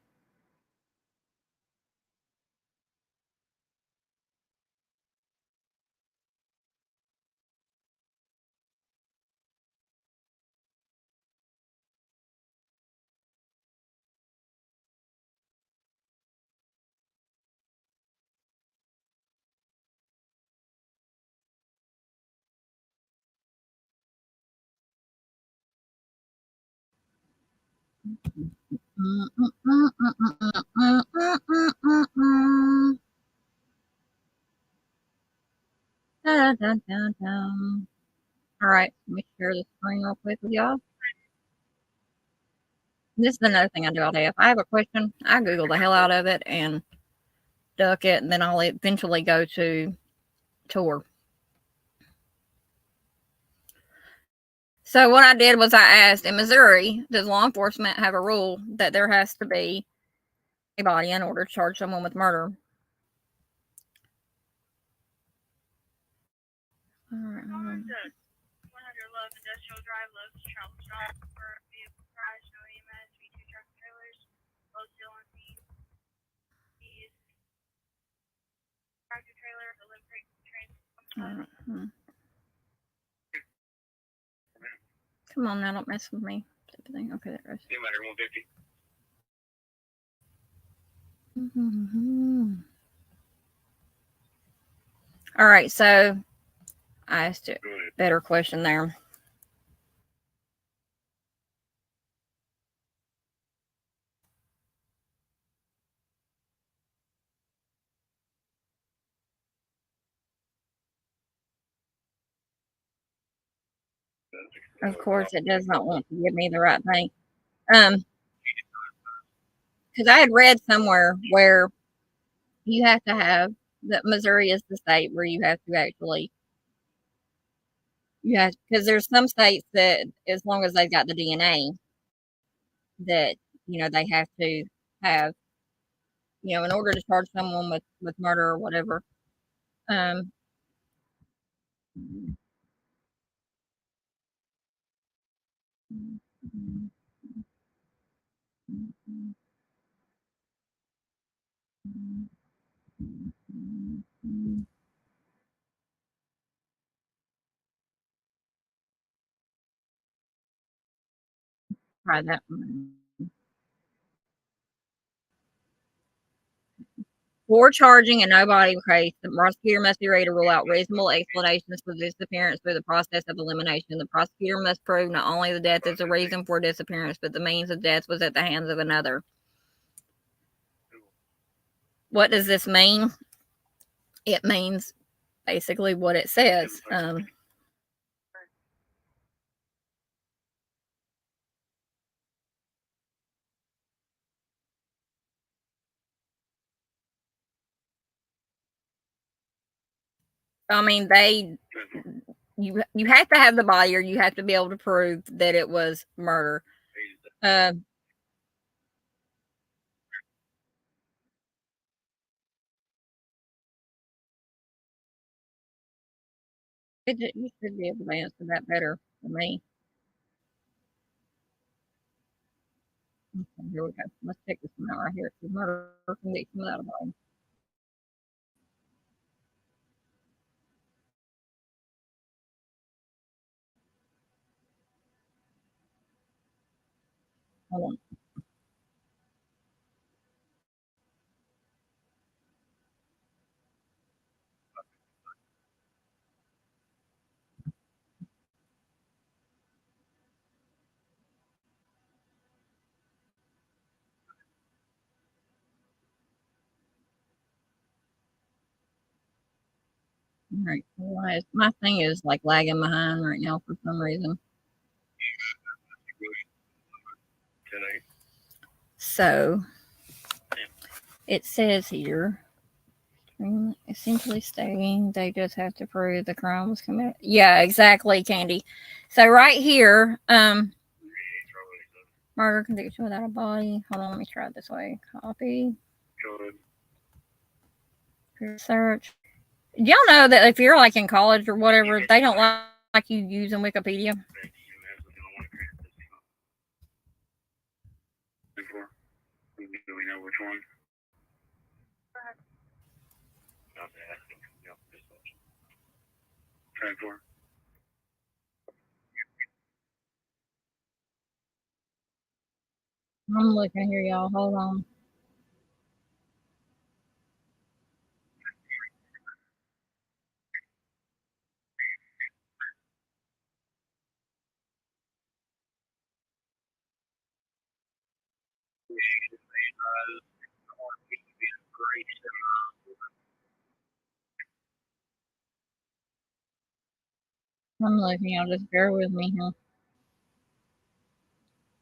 All right, let me share the screen real quick with y'all. This is another thing I do all day. If I have a question, I Google the hell out of it and duck it, and then I'll eventually go to Tor. So what I did was I asked, in Missouri, does law enforcement have a rule that there has to be a body in order to charge someone with murder? All right. 100 Love Industrial Drive, Lowe's Charles Drive for vehicle crash, no EMS, V2 truck trailers, Lowe's still on scene. These tractor trailer, electric train. Come on now, don't mess with me. Okay, there it goes. All right, so I asked a better question there. Of course, it does not want to give me the right thing. Because I had read somewhere where you have to have that Missouri is the state where you have to actually, because there's some states that as long as they've got the DNA, that they have to have, in order to charge someone with murder or whatever. Try that one. For charging a no-body case, the prosecutor must be ready to rule out reasonable explanations for disappearance through the process of elimination. The prosecutor must prove not only the death is the reason for disappearance, but the means of death was at the hands of another. What does this mean? It means basically what it says. I mean, you have to have the body, or you have to be able to prove that it was murder. You should be able to answer that better than me. Okay, here we go. Let's check this one out right here. It's murder conviction without a body. Hold on. All right. My thing is like lagging behind right now for some reason. So it says here, essentially stating they just have to prove the crime was committed. Yeah, exactly, Candy. So right here, murder conviction without a body. Hold on, let me try it this way. Copy. Search. Y'all know that if you're like in college or whatever, they don't like you using Wikipedia. Do we know which one? Try for. I'm looking here, y'all. Hold on. I'm looking, y'all. Just bear with me here.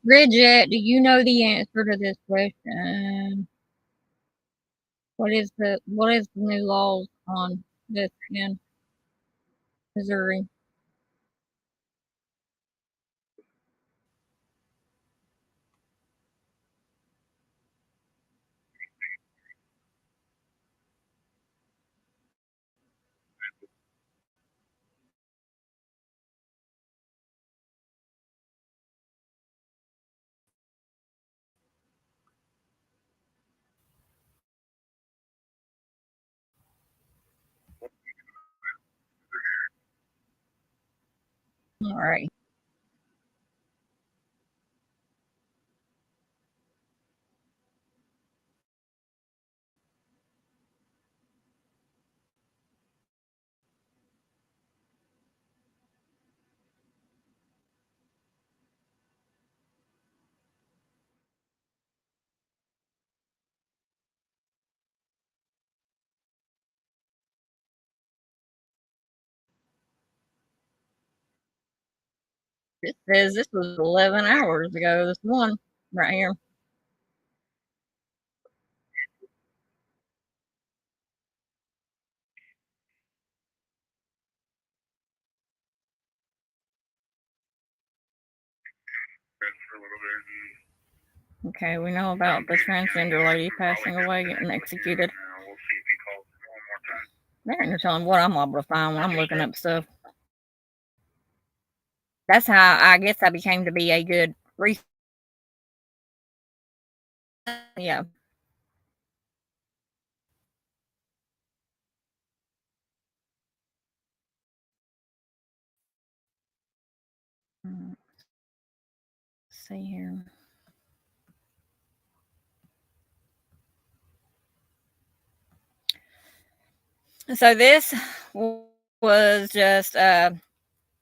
Bridget, do you know the answer to this question? What is the new laws on this in Missouri? All right. It says this was 11 hours ago. This one right here. Okay, we know about the transgender lady passing away, getting executed. They're gonna tell him what I'm able to find when I'm looking up stuff. That's how I guess I became to be a good researcher. Yeah. Let's see here. So this was just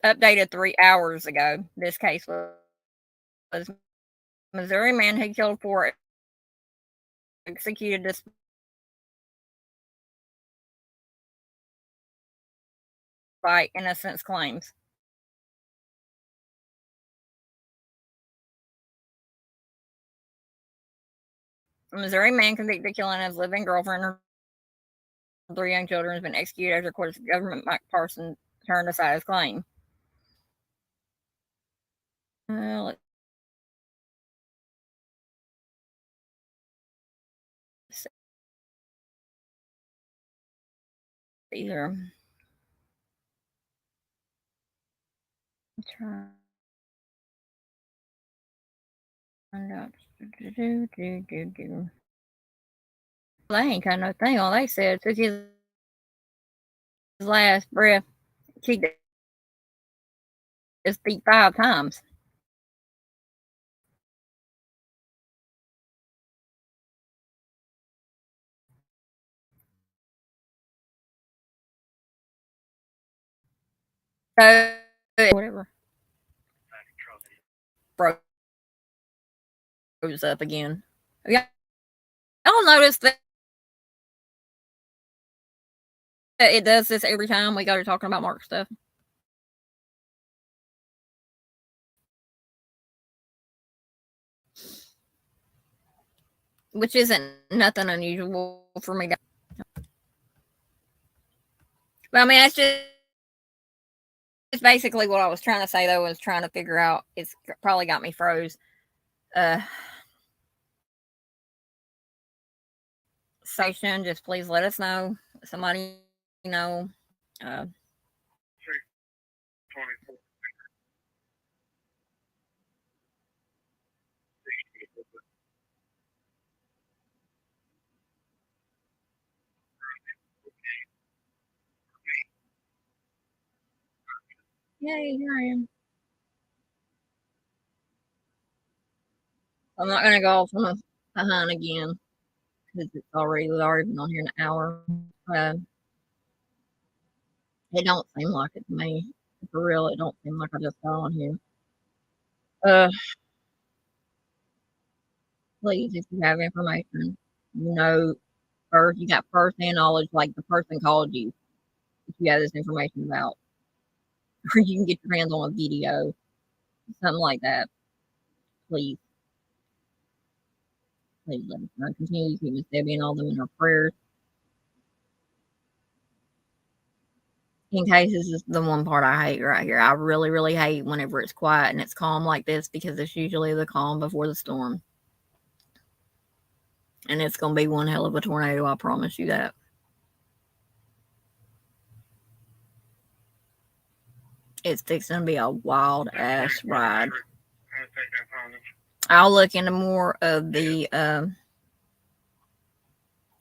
updated 3 hours ago. This case was Missouri man who killed 4 executed despite innocence claims. A Missouri man convicted of killing his living girlfriend and her 3 young children has been executed after court of government. Mike Parsons turned aside his claim. Let's see here. Try out. They ain't got no thing. All they said took his last breath, kicked his feet 5 times. So, whatever. Froze up again. Y'all noticed that it does this every time we go to talking about Mark stuff? Which isn't nothing unusual for me to. But I mean, that's just it's basically what I was trying to say, though, was trying to figure out. It's probably got me froze. Station, just please let us know. Somebody know. Yay, here I am. I'm not gonna go off on a hunt again because we've already been on here an hour. It don't seem like it to me. For real, it don't seem like I just got on here. Please, if you have information, first you got first-hand knowledge, like the person called you, if you have this information about, or you can get your hands on a video, something like that. Please let us know. Continue to keep Miss Debbie and all them in our prayers. In case this is the one part I hate right here. I really, really hate whenever it's quiet and it's calm like this because it's usually the calm before the storm. And it's going to be one hell of a tornado, I promise you that. It's fixing to be a wild ass ride. I'll look into more of the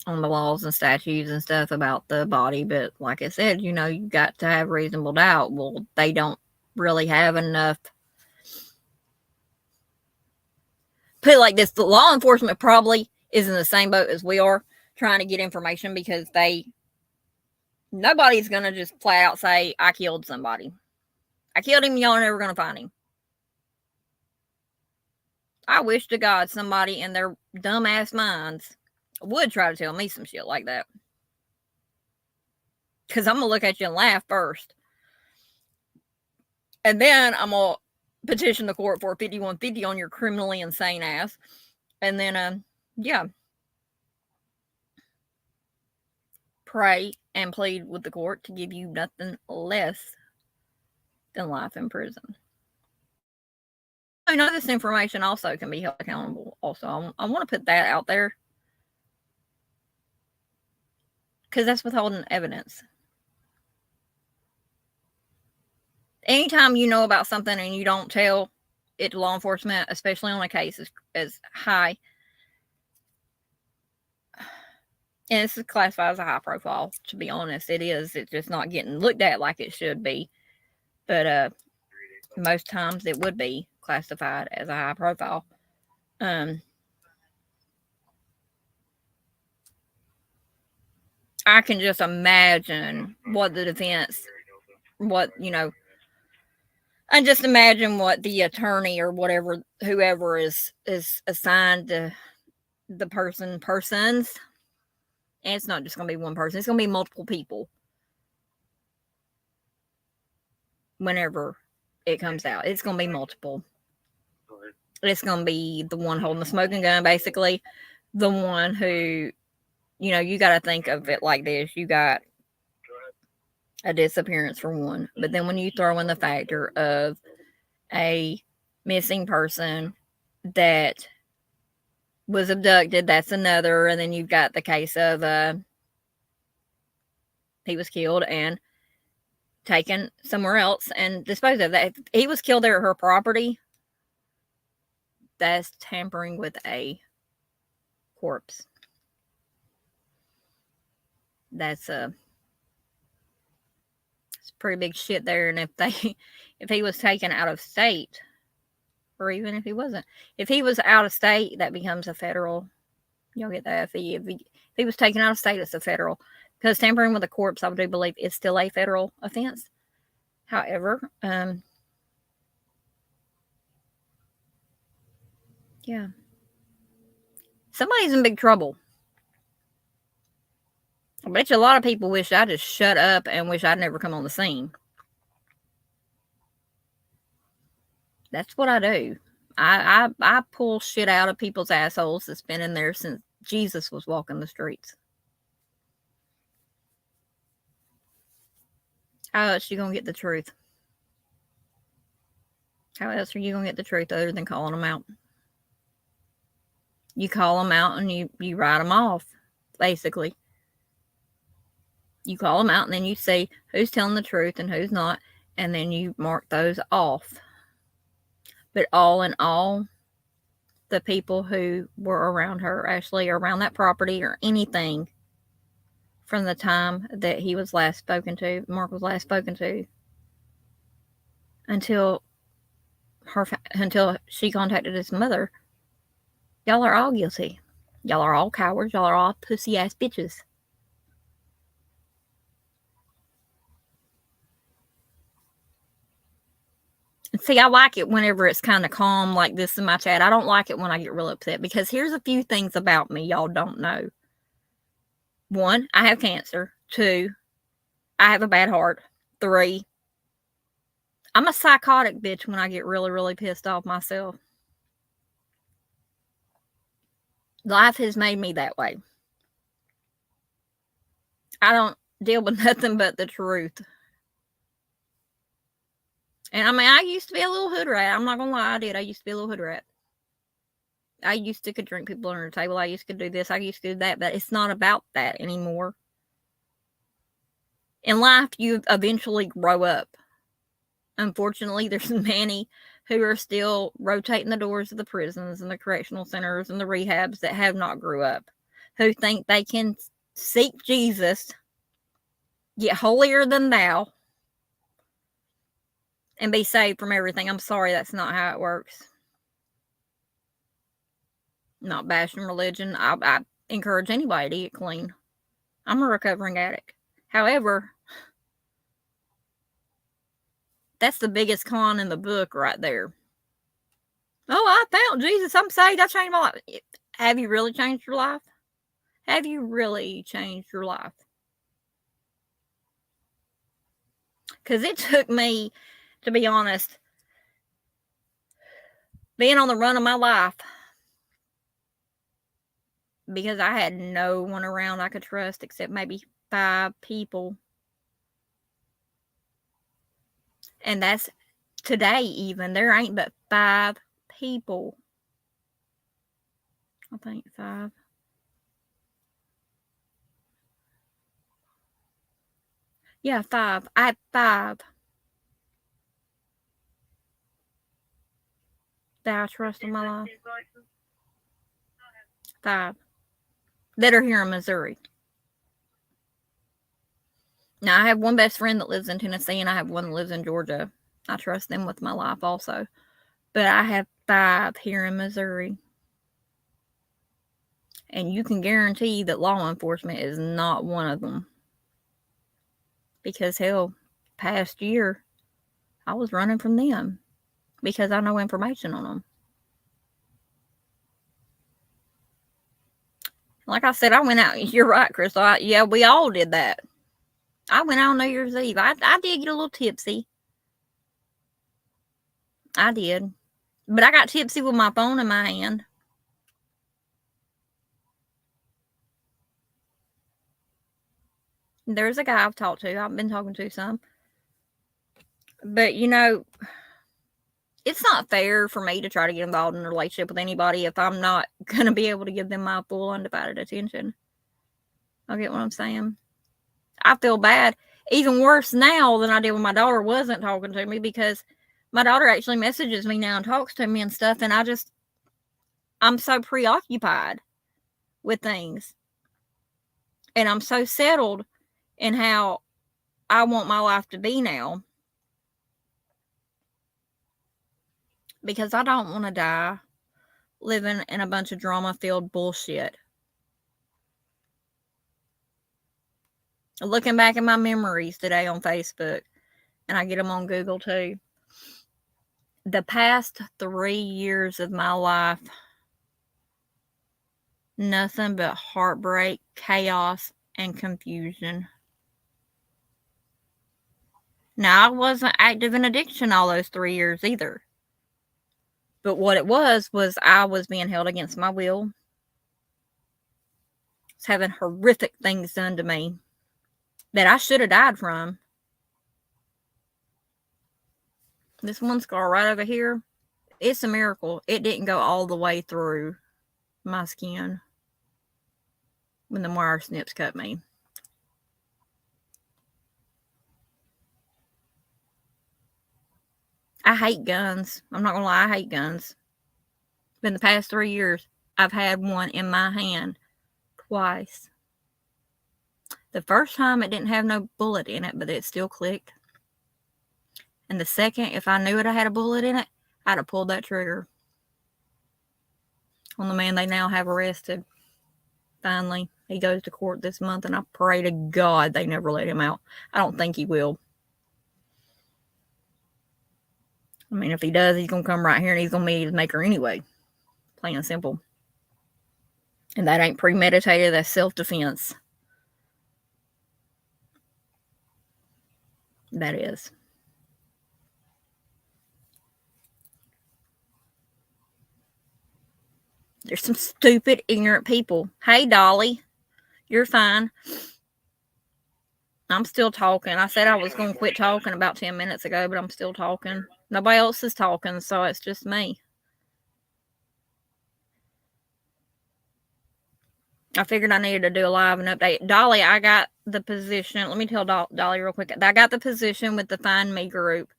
on the laws and statutes and stuff about the body, but like I said, you got to have reasonable doubt. Well, they don't really have enough. Put it like this, the law enforcement probably is in the same boat as we are, trying to get information because nobody's going to just flat out say, I killed somebody. I killed him, y'all are never going to find him. I wish to God somebody in their dumbass minds would try to tell me some shit like that. Because I'm going to look at you and laugh first. And then I'm going to petition the court for 5150 on your criminally insane ass. And then, pray and plead with the court to give you nothing less than life in prison. I know this information also can be held accountable. Also, I want to put that out there because that's withholding evidence. Anytime you know about something and you don't tell it to law enforcement, especially on a case as high, and this is classified as a high profile, to be honest, it is. It's just not getting looked at like it should be. But most times it would be classified as a high profile. I can just imagine what the defense, and just imagine what the attorney or whoever is assigned to the persons. And it's not just going to be one person. It's going to be multiple people whenever it comes out. It's going to be multiple. It's going to be the one holding the smoking gun, basically. The one who, you got to think of it like this. You got a disappearance for one. But then when you throw in the factor of a missing person that was abducted, that's another. And then you've got the case of he was killed and taken somewhere else and disposed of. That he was killed there at her property, that's tampering with a corpse. That's it's pretty big shit there. And if he was taken out of state, or even if he wasn't, if he was out of state, that becomes a federal. You'll get that. If he was taken out of state, it's a federal. Because tampering with a corpse, I do believe, is still a federal offense. However, yeah, somebody's in big trouble. I bet you a lot of people wish I just shut up and wish I'd never come on the scene. That's what I do. I pull shit out of people's assholes that's been in there since Jesus was walking the streets. How else are you gonna get the truth? How else are you gonna get the truth other than calling them out? You call them out and you write them off, basically. You call them out and then you see who's telling the truth and who's not, and then you mark those off. But all in all, the people who were around her, actually around that property or anything, from the time that he was last spoken to, Mark was last spoken to, until she contacted his mother, y'all are all guilty. Y'all are all cowards. Y'all are all pussy ass bitches. See, I like it whenever it's kind of calm like this in my chat. I don't like it when I get real upset, because here's a few things about me y'all don't know. 1, I have cancer. 2, I have a bad heart. 3, I'm a psychotic bitch when I get really, really pissed off myself. Life has made me that way. I don't deal with nothing but the truth. And I mean, I used to be a little hood rat. I'm not gonna lie, I did. I used to be a little hood rat. I used to could drink people under the table. I used to do this. I used to do that. But it's not about that anymore. In life, you eventually grow up. Unfortunately, there's many who are still rotating the doors of the prisons and the correctional centers and the rehabs that have not grew up, who think they can seek Jesus, get holier than thou, and be saved from everything. I'm sorry, that's not how it works. Not bashing religion. I encourage anybody to get clean. I'm a recovering addict. However, that's the biggest con in the book right there. Oh, I found Jesus. I'm saved. I changed my life. Have you really changed your life? Have you really changed your life? Because it took me, to be honest, being on the run of my life, because I had no one around I could trust except maybe 5 people. And that's today even. There ain't but 5 people. I think 5. Yeah, 5. I have 5 that I trust in my life. 5 that are here in Missouri. Now, I have one best friend that lives in Tennessee, and I have one that lives in Georgia. I trust them with my life also. But I have 5 here in Missouri. And you can guarantee that law enforcement is not one of them. Because, hell, past year, I was running from them. Because I know information on them. Like I said, I went out. You're right, Crystal. Yeah, we all did that. I went out on New Year's Eve. I did get a little tipsy. I did. But I got tipsy with my phone in my hand. There's a guy I've talked to. I've been talking to some. But, you know, it's not fair for me to try to get involved in a relationship with anybody if I'm not going to be able to give them my full undivided attention. I get what I'm saying? I feel bad. Even worse now than I did when my daughter wasn't talking to me, because my daughter actually messages me now and talks to me and stuff, and I'm so preoccupied with things. And I'm so settled in how I want my life to be now. Because I don't want to die living in a bunch of drama-filled bullshit. Looking back at my memories today on Facebook, and I get them on Google too. The past 3 years of my life, nothing but heartbreak, chaos, and confusion. Now, I wasn't active in addiction all those 3 years either. But what it was I was being held against my will. I was having horrific things done to me that I should have died from. This one scar right over here, it's a miracle. It didn't go all the way through my skin when the wire snips cut me. I hate guns. I'm not going to lie, I hate guns. But in the past 3 years, I've had one in my hand twice. The first time, it didn't have no bullet in it, but it still clicked. And the second, if I knew it had a bullet in it, I'd have pulled that trigger on the man they now have arrested. Finally, he goes to court this month, and I pray to God they never let him out. I don't think he will. I mean, if he does, he's going to come right here and he's going to meet his maker anyway. Plain and simple. And that ain't premeditated, that's self-defense. That is. There's some stupid, ignorant people. Hey, Dolly. You're fine. I'm still talking. I said I was going to quit talking about 10 minutes ago, but I'm still talking. Nobody else is talking, so it's just me. I figured I needed to do a live and update. Dolly, I got the position. Let me tell Dolly real quick. I got the position with the Find Me group.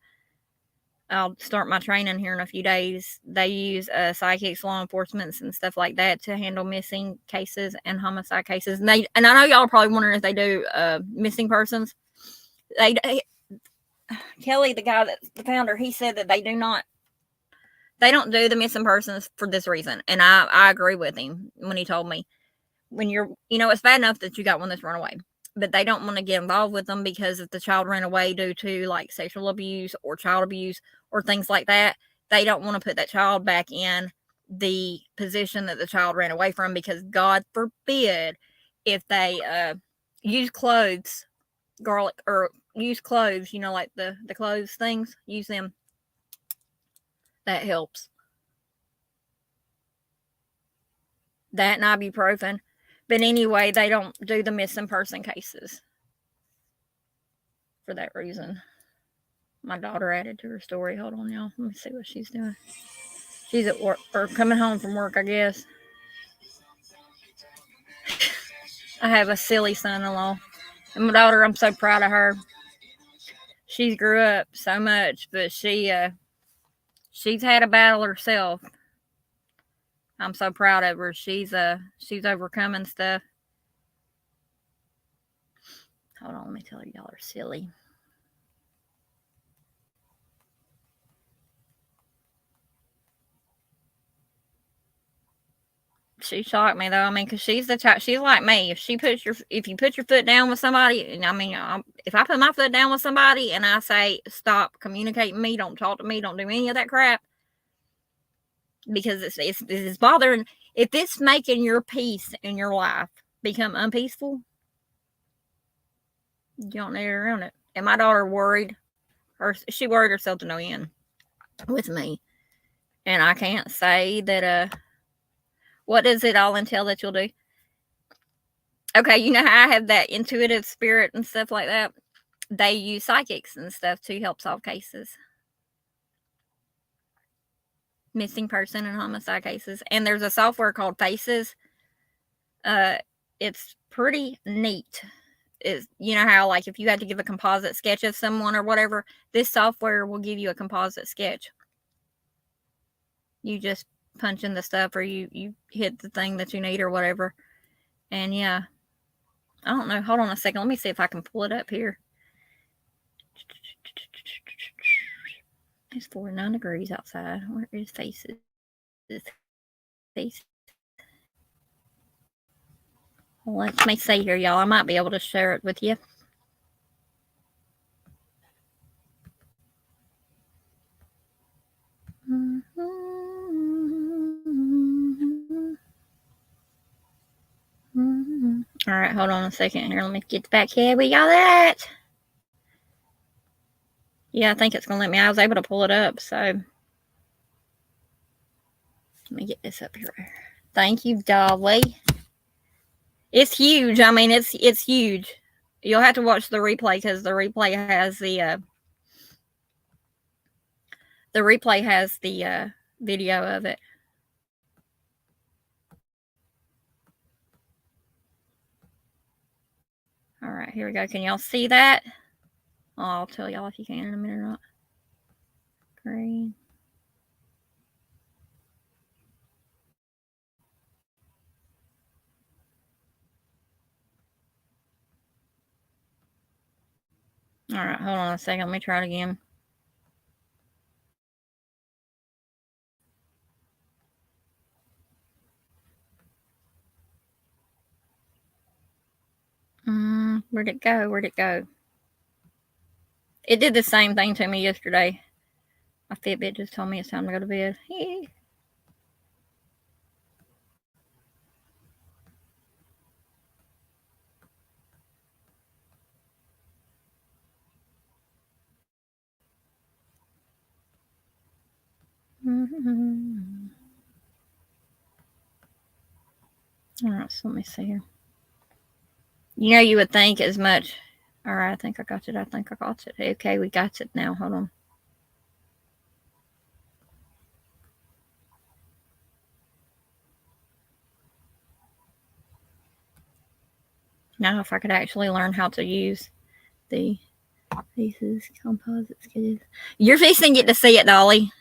I'll start my training here in a few days. They use psychics, law enforcement, and stuff like that to handle missing cases and homicide cases. And I know y'all are probably wondering if they do missing persons. Kelly, the guy that's the founder, he said that they don't do the missing persons for this reason. And I agree with him when he told me, when it's bad enough that you got one that's run away, but they don't want to get involved with them because if the child ran away due to like sexual abuse or child abuse or things like that, they don't want to put that child back in the position that the child ran away from, because God forbid if they use clothes, garlic, or use cloves, like the clothes things, use them. That helps. That and ibuprofen. But anyway, they don't do the missing person cases for that reason. My daughter added to her story. Hold on, y'all. Let me see what she's doing. She's at work, or coming home from work, I guess. I have a silly son-in-law. And my daughter, I'm so proud of her. She's grew up so much, but she's had a battle herself. I'm so proud of her. She's overcoming stuff. Hold on, let me tell her y'all are silly. She shocked me though. I mean, because she's the type. She's like me. If you put your foot down with somebody, I mean, if I put my foot down with somebody and I say stop communicating me, don't talk to me, don't do any of that crap, because it's bothering. If it's making your peace in your life become unpeaceful, you don't need it around it. And my daughter worried she worried herself to no end with me, and I can't say that. What does it all entail that you'll do? Okay, you know how I have that intuitive spirit and stuff like that? They use psychics and stuff to help solve cases. Missing person and homicide cases. And there's a software called Faces. It's pretty neat. You know how, like, if you had to give a composite sketch of someone or whatever, this software will give you a composite sketch. You just punch in the stuff, or you hit the thing that you need or whatever. And yeah, I don't know. Hold on a second. Let me see if I can pull it up here. It's 49 degrees outside. Where is Faces? Faces. Well, let me see here, y'all. I might be able to share it with you. right, hold on a second here. Let me get back here. We got that. Yeah, I think it's going to let me. I was able to pull it up, so let me get this up here. Thank you, Dolly. It's huge. I mean, it's huge. You'll have to watch the replay because the replay has the video of it. All right, here we go. Can y'all see that? I'll tell y'all if you can in a minute or not. Green. All right, hold on a second. Let me try it again. Where'd it go? Where'd it go? It did the same thing to me yesterday. My Fitbit just told me it's time to go to bed. All right, so let me see here. You know, you would think as much. All right, I think I got it. I think I got it. Okay, we got it now. Hold on. Now, if I could actually learn how to use the pieces, composite sketches. You're fixing to get to see it, Dolly.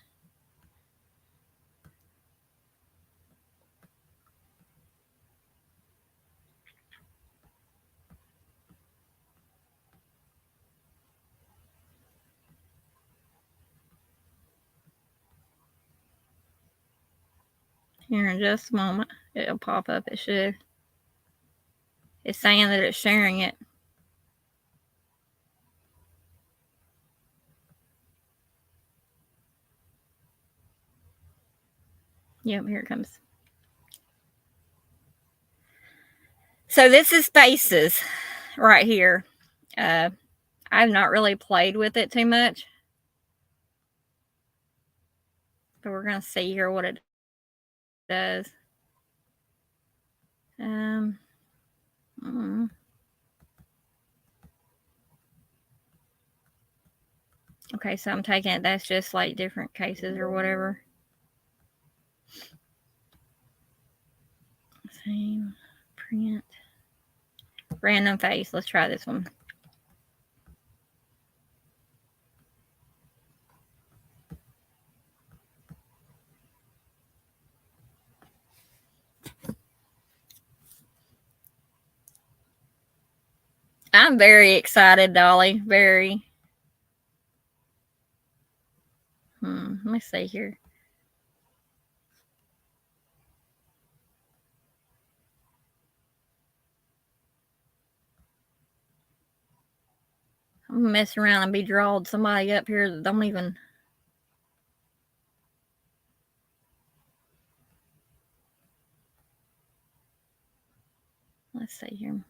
Here in just a moment. It'll pop up. It should. It's saying that it's sharing it. Yep, here it comes. So this is Faces right here. I've not really played with it too much. But we're going to see here what it does. Okay, so I'm taking it. That's just like different cases or whatever. Same print. Random face. Let's try this one. I'm very excited, Dolly. Very. Let me see here. I'm gonna mess around and be drawing somebody up here that don't even. Let's see here.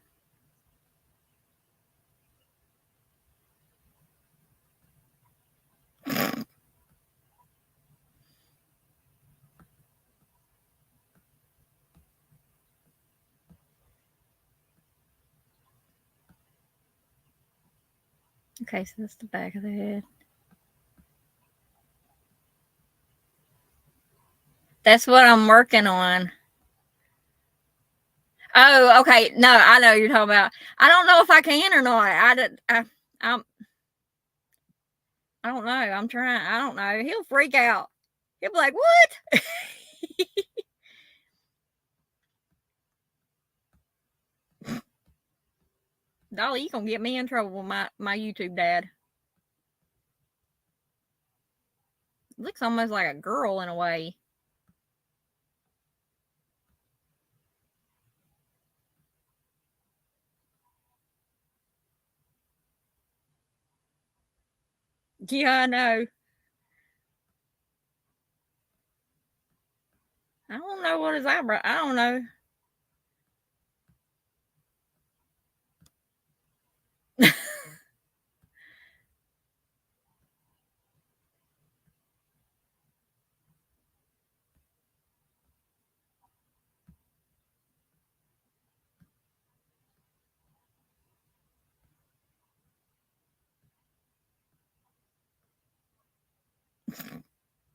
Okay, so that's the back of the head. That's what I'm working on. Oh, okay. No, I know you're talking about. I don't know if I can or not. I don't know. I'm trying. I don't know. He'll freak out. He'll be like, "What?" Dolly, you gonna get me in trouble with my YouTube dad. Looks almost like a girl in a way. Yeah, I know. I don't know what his eyebrow. I don't know.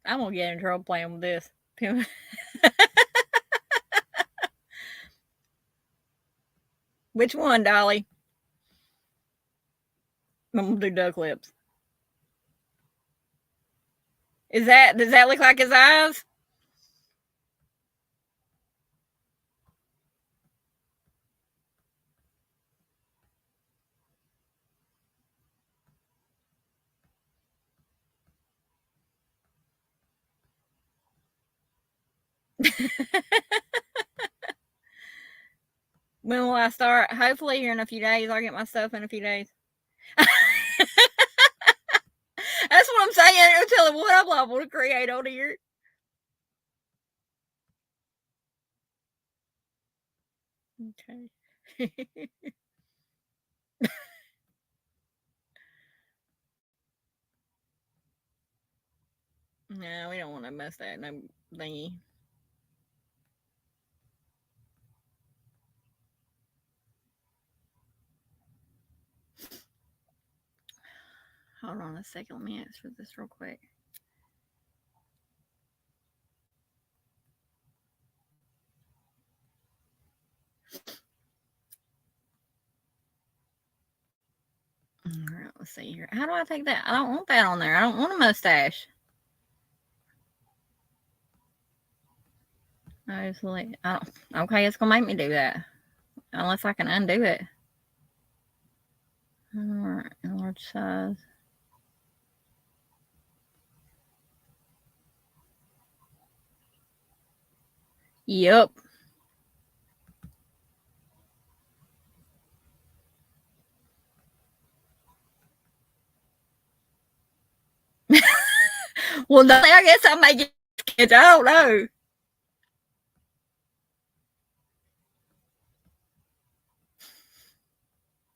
I'm gonna get in trouble playing with this. Which one, Dolly? I'm gonna do duck lips. Does that look like his eyes? When will I start? Hopefully here in a few days. I'll get my stuff in a few days. That's what I'm saying. I'm telling what I'm liable to create on here. Okay. No, we don't want to mess that no thingy. Hold on a second. Let me answer this real quick. All right, let's see here. How do I take that? I don't want that on there. I don't want a mustache. I just like, okay, it's gonna make me do that. Unless I can undo it. Enlarge size. Yep. Well, I guess I may get kids. I don't know.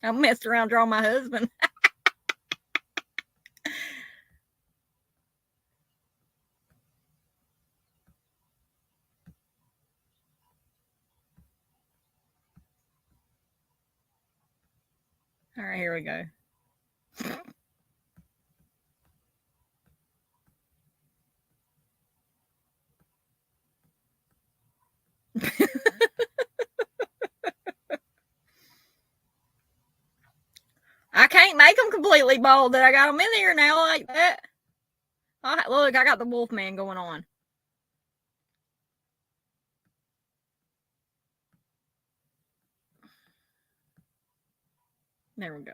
I messed around drawing my husband. All right, here we go. I can't make them completely bald that I got them in there now like that. Look, I got the Wolfman going on. There we go.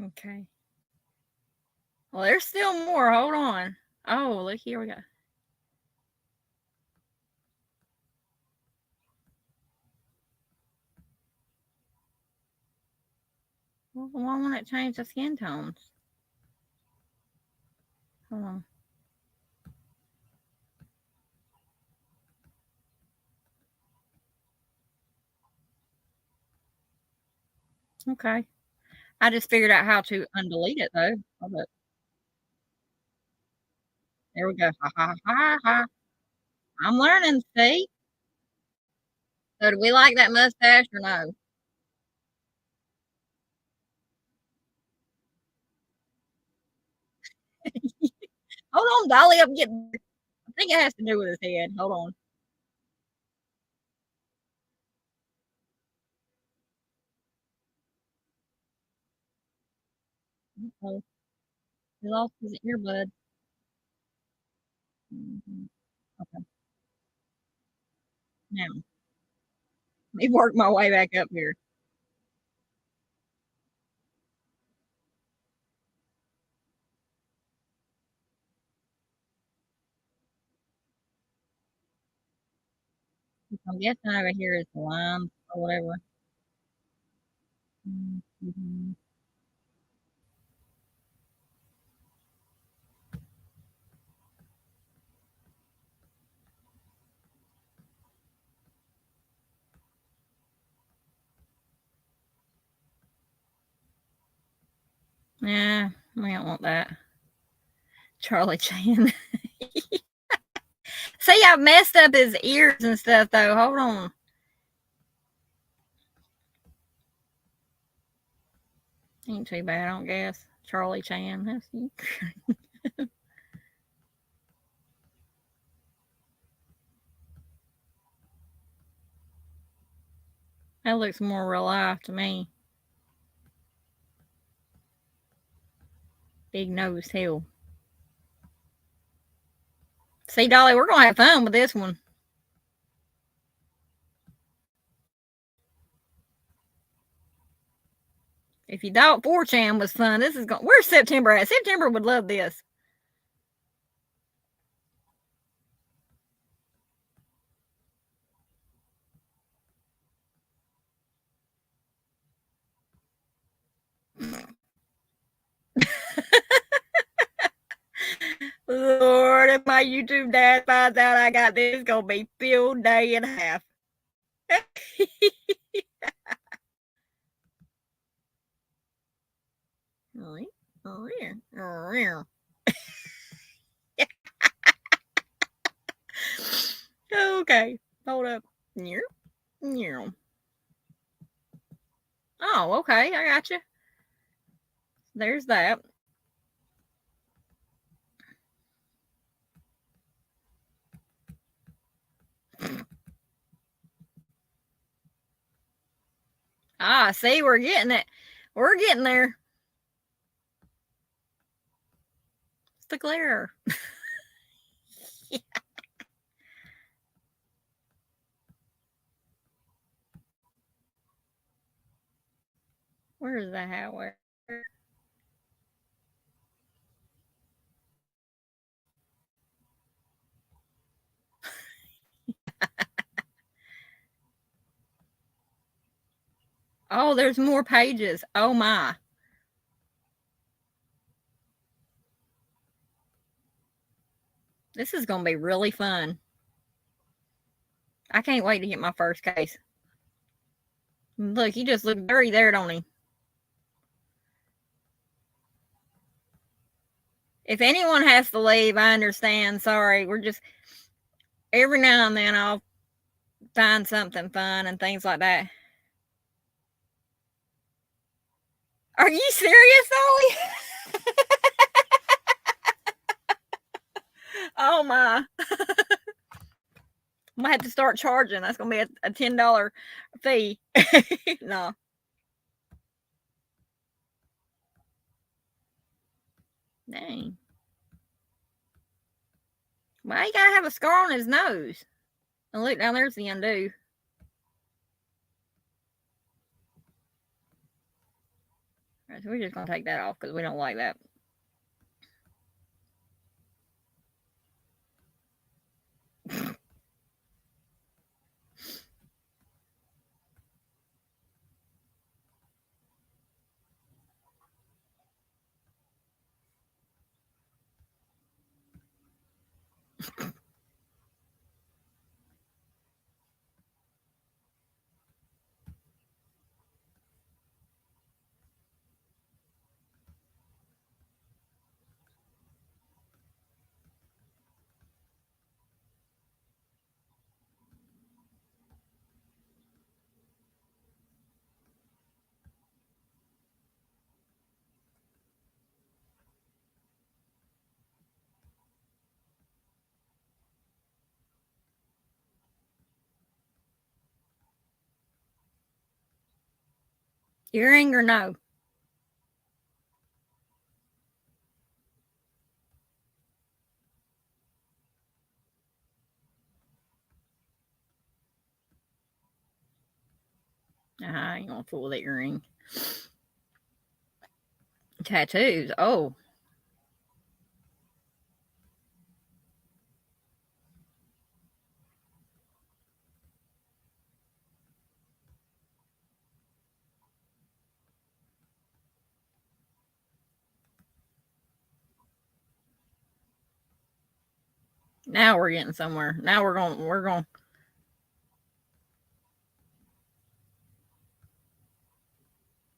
Okay. Well, there's still more. Hold on. Oh, look, here we go. Well, why won't it change the skin tones? Hold on. Okay. I just figured out how to undelete it, though. There we go. Ha, ha, ha, ha. I'm learning, see? So do we like that mustache or no? Hold on, Dolly. I'm getting. I think it has to do with his head. Hold on. Oh, he lost his earbud. Okay. Now, let me work my way back up here. I'm guessing over here is the line or whatever. Mm-hmm. Yeah, we don't want that. Charlie Chan. See, I've messed up his ears and stuff, though. Hold on. Ain't too bad, I don't guess. Charlie Chan. That looks more real life to me. Big nose hill. See, Dolly, we're going to have fun with this one. If you thought 4chan was fun, this is going. Where's September at? September would love this. Lord, if my YouTube dad finds out I got this, it's going to be field day and a half. Okay, hold up. Oh, okay, I got you. There's that. Ah, see, we're getting it. We're getting there. It's the glare. Yeah. Where is that hat? Where? Oh, there's more pages. Oh my. This is going to be really fun. I can't wait to get my first case. Look, he just looked dirty there, don't he? If anyone has to leave, I understand. Sorry. We're just, every now and then I'll find something fun and things like that. Are you serious, Ollie? Oh my. I'm gonna have to start charging. That's gonna be a $10 fee. No. Dang. Well, he gotta have a scar on his nose. And look, down there's the undo. All right, so we're just gonna take that off because we don't like that. Earring or no? I ain't gonna fool with the earring. Tattoos. Oh. Now we're getting somewhere. Now we're going.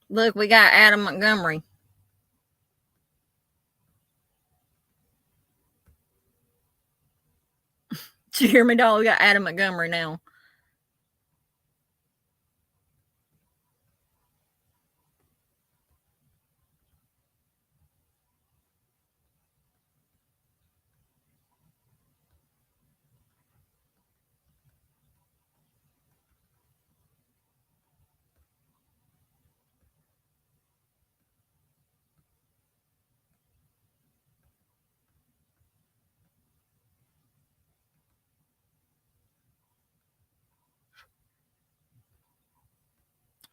Look, we got Adam Montgomery. Did you hear me, dog? We got Adam Montgomery now.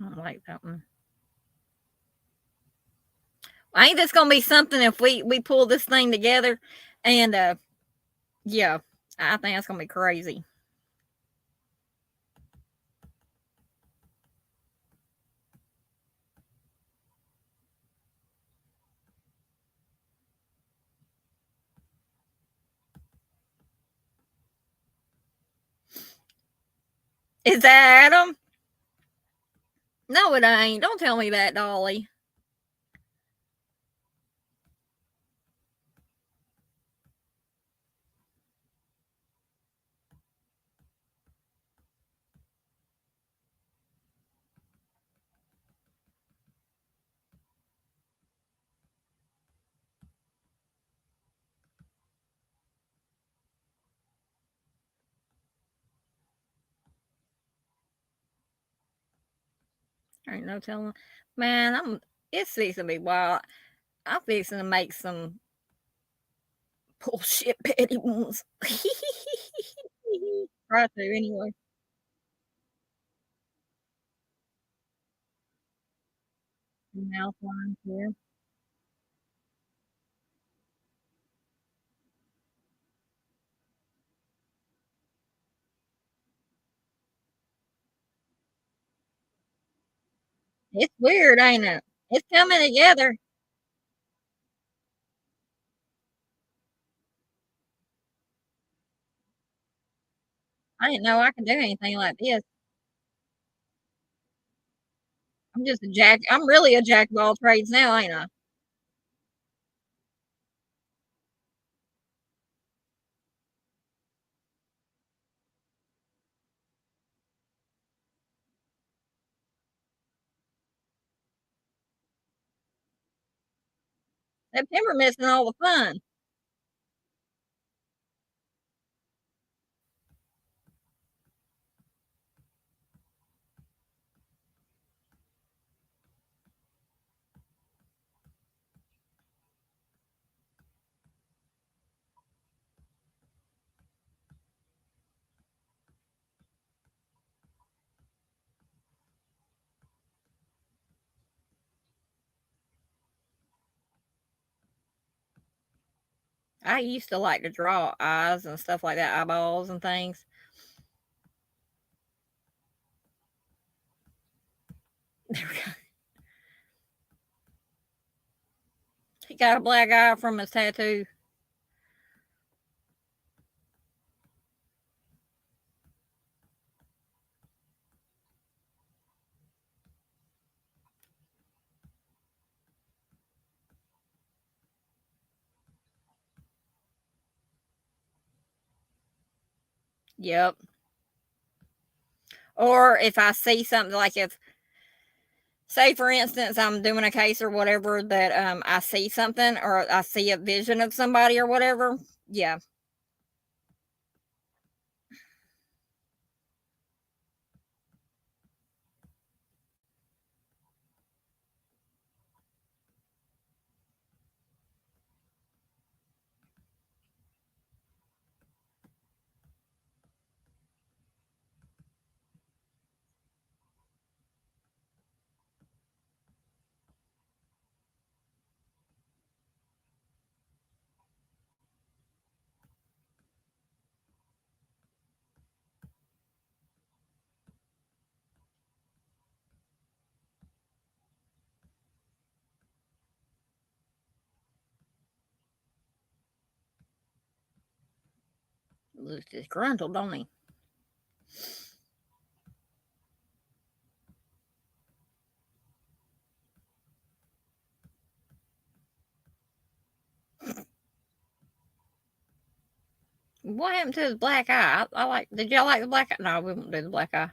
I don't like that one. Ain't this gonna be something if we pull this thing together? And yeah, I think that's gonna be crazy. Is that Adam? No, it ain't. Don't tell me that, Dolly. Ain't no telling. Man, it's fixing to be wild. I'm fixing to make some bullshit petty ones. Try to anyway. Mouth lines here. It's weird, ain't it? It's coming together. I didn't know I could do anything like this. I'm just a jack. I'm really a jack of all trades now, ain't I? September missing all the fun. I used to like to draw eyes and stuff like that, eyeballs and things. There we go. He got a black eye from his tattoo. Yep. Or if I see something like if say for instance I'm doing a case or whatever that I see something or I see a vision of somebody or whatever. Yeah. Looks disgruntled, don't he? What happened to his black eye? I like. Did y'all like the black eye? No, we won't do the black eye.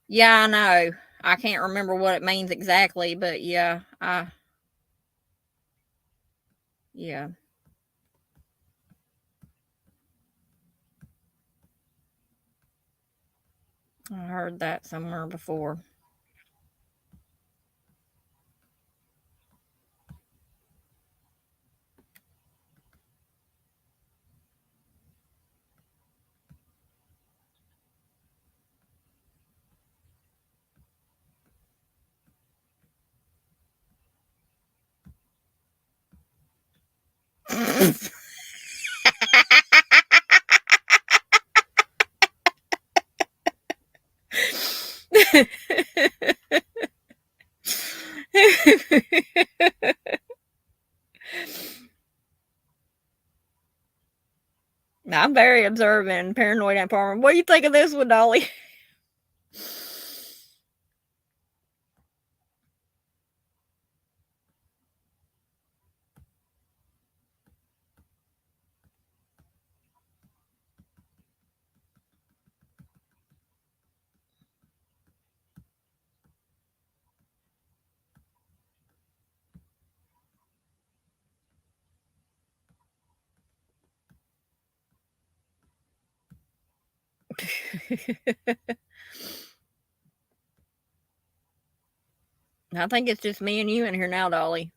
Yeah, I know. I can't remember what it means exactly, but yeah, yeah. I heard that somewhere before. I'm very observant and paranoid and paranoid. What do you think of this one, Dolly? I think it's just me and you in here now, Dolly.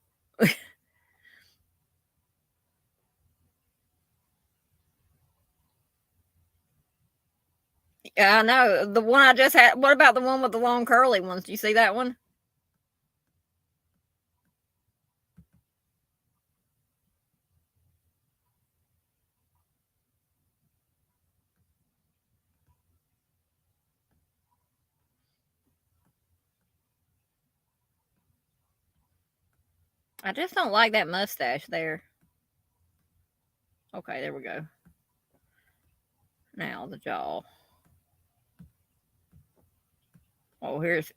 Yeah, I know. The one I just had. What about the one with the long curly ones? Do you see that one? I just don't like that mustache there. Okay, there we go. Now the jaw. Oh, here's.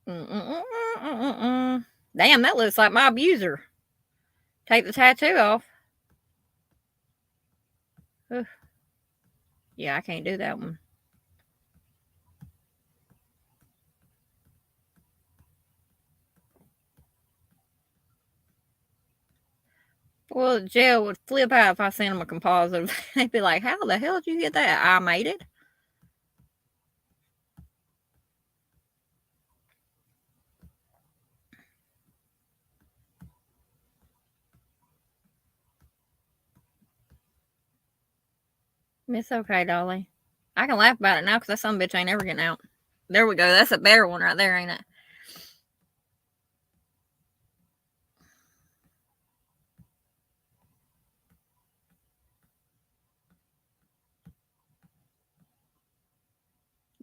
Damn, that looks like my abuser. Take the tattoo off. Ugh. Yeah, I can't do that one. Well, jail would flip out if I sent them a composite. They'd be like, "How the hell did you get that?" I made it. It's okay, Dolly. I can laugh about it now because that son bitch ain't ever getting out. There we go. That's a better one right there, ain't it?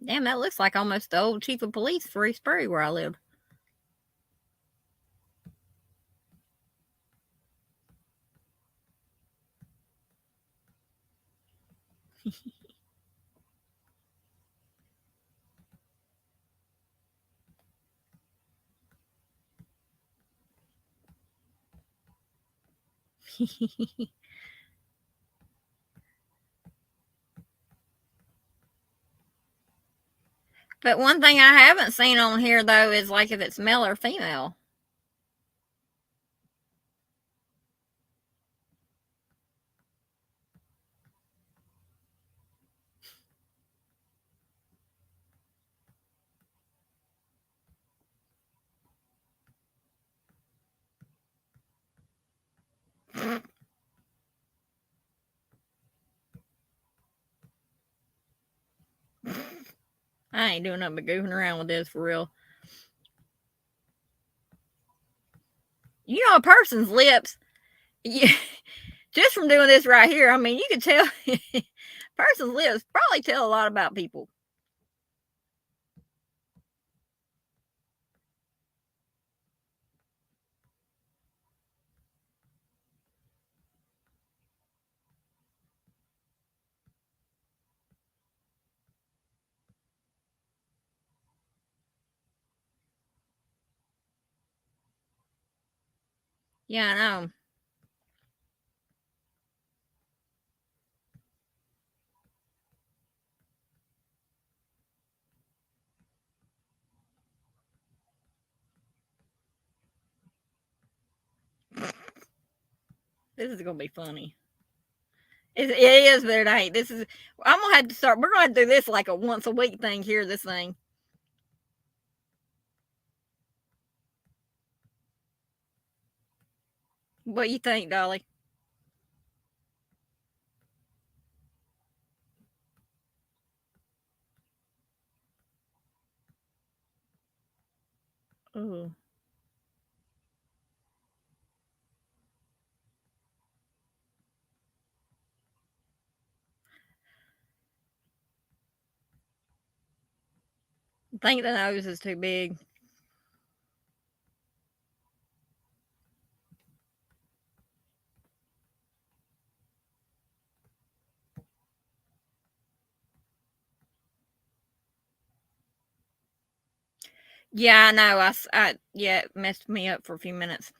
Damn, that looks like almost the old chief of police for East Prairie where I lived. But one thing I haven't seen on here though is like if it's male or female. I ain't doing nothing but goofing around with this for real. You know, a person's lips, you, just from doing this right here, I mean, you can tell person's lips probably tell a lot about people. Yeah, I know. This is gonna be funny. It is, but it ain't. This is. I'm gonna have to start. We're gonna have to do this like a once a week thing here. This thing. What do you think, Dolly? Ooh. I think the nose is too big. Yeah, I know. Yeah, it messed me up for a few minutes.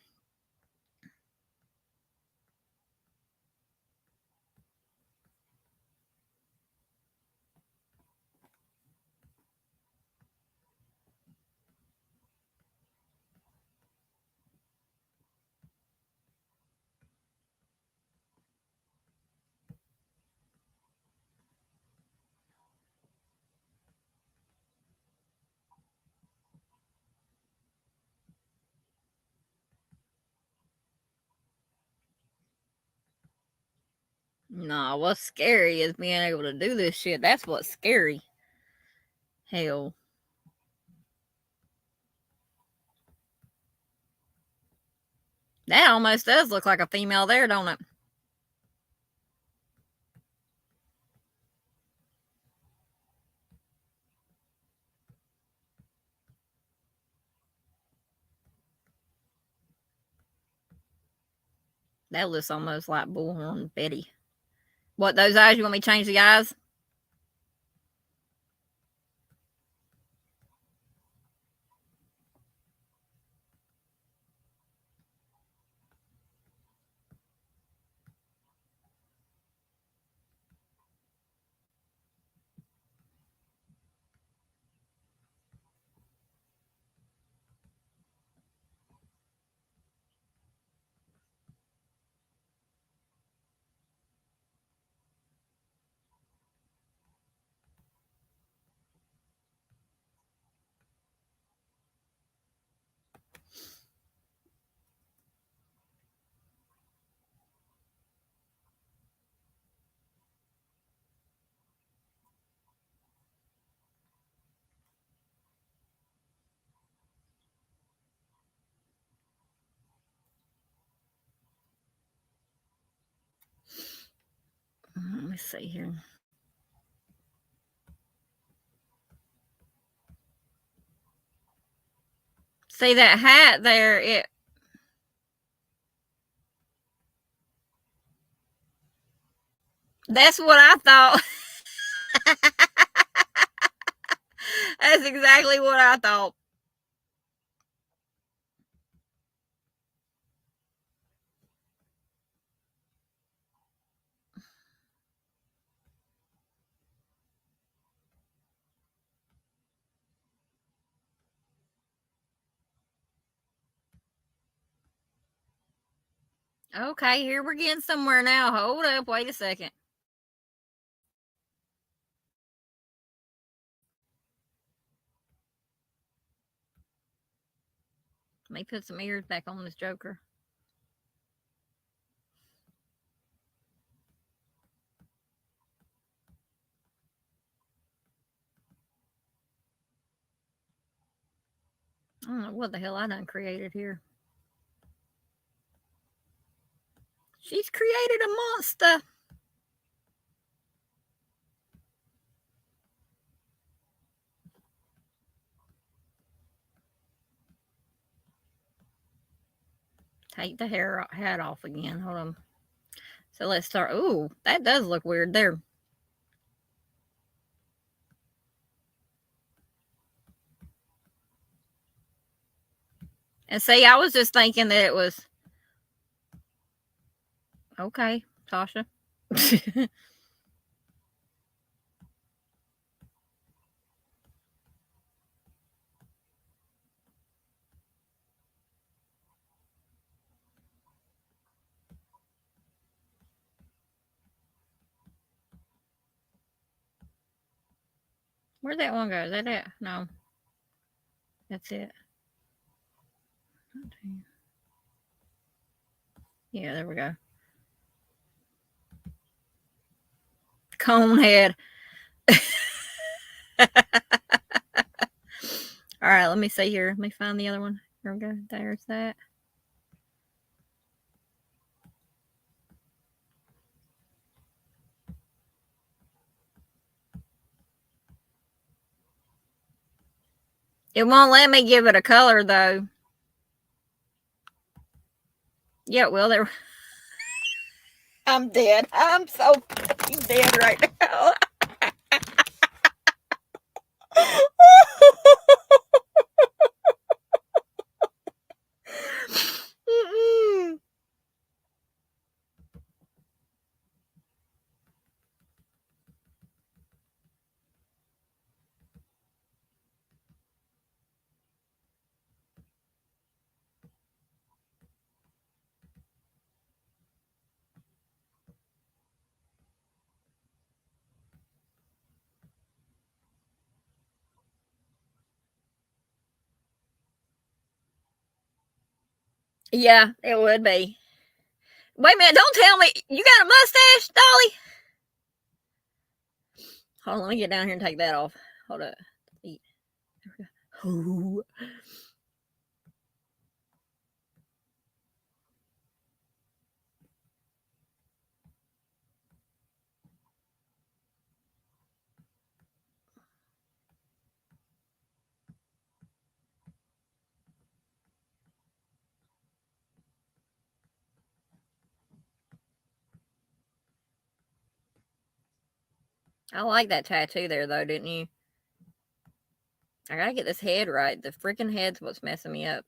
No, what's scary is being able to do this shit. That's what's scary. Hell. That almost does look like a female there, don't it? That looks almost like Bullhorn Betty. What, those eyes? You want me to change the eyes? Let me see here. See that hat there? That's what I thought. That's exactly what I thought. Okay, here we're getting somewhere now. Hold up, wait a second. Let me put some ears back on this Joker. I don't know what the hell I done created here. She's created a monster. Take the hat off again. Hold on. So let's start. Ooh, that does look weird there. And see, I was just thinking that it was Okay, Tasha. Where'd that one go? Is that it? No. That's it. Yeah, there we go. Conehead. All right, let me see here. Let me find the other one. Here we go. There's that. It won't let me give it a color, though. Yeah, well, there. I'm dead. I'm so fucking dead right now. Yeah, it would be. Wait a minute, don't tell me. You got a mustache, Dolly? Hold on, let me get down here and take that off. Hold up. Ooh. I like that tattoo there, though, didn't you? I gotta get this head right. The freaking head's what's messing me up.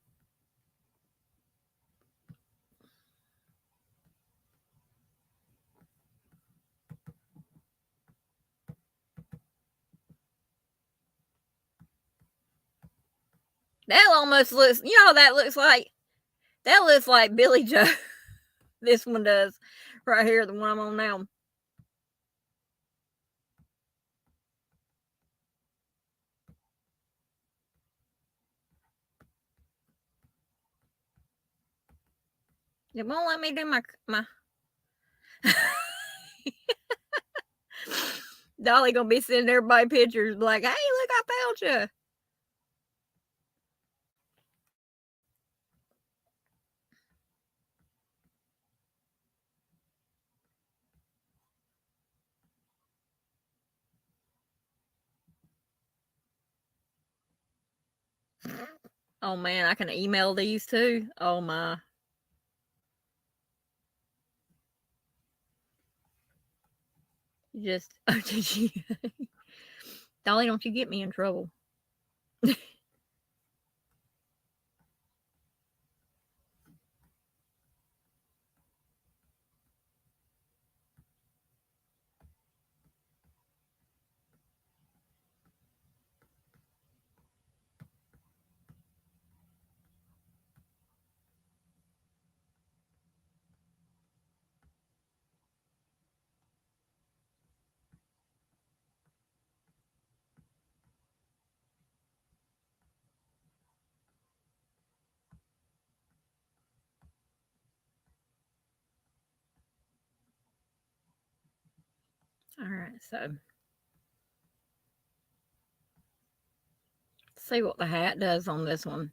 That almost looks, you know, that looks like Billy Joe. This one does, right here, the one I'm on now. It won't let me do my. Dolly gonna be sending everybody pictures like, hey, look, I found you. Oh man, I can email these too. Oh my. Just oh, did you? Dolly, don't you get me in trouble. All right, so let's see what the hat does on this one.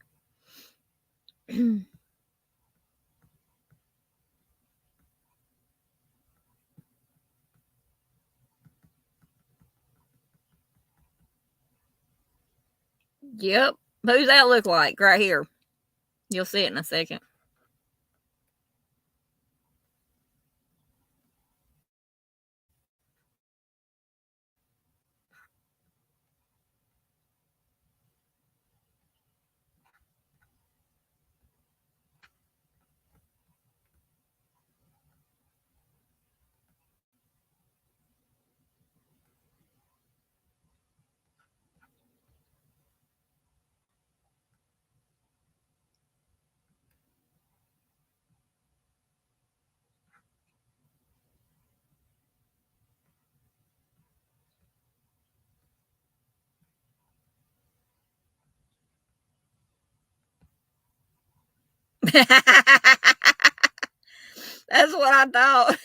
Yep. Who's that look like? Right here. You'll see it in a second. That's what I thought.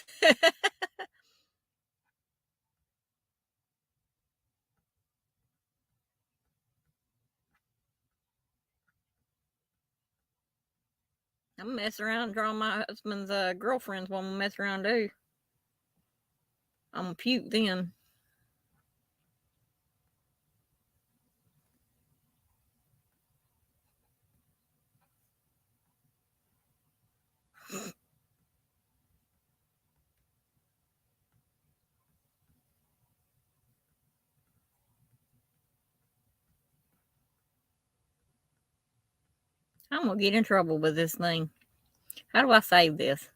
I'm messing around and drawing my husband's girlfriends what I'm gonna mess around and do. I'm gonna puke then. I'm gonna get in trouble with this thing. How do I save this?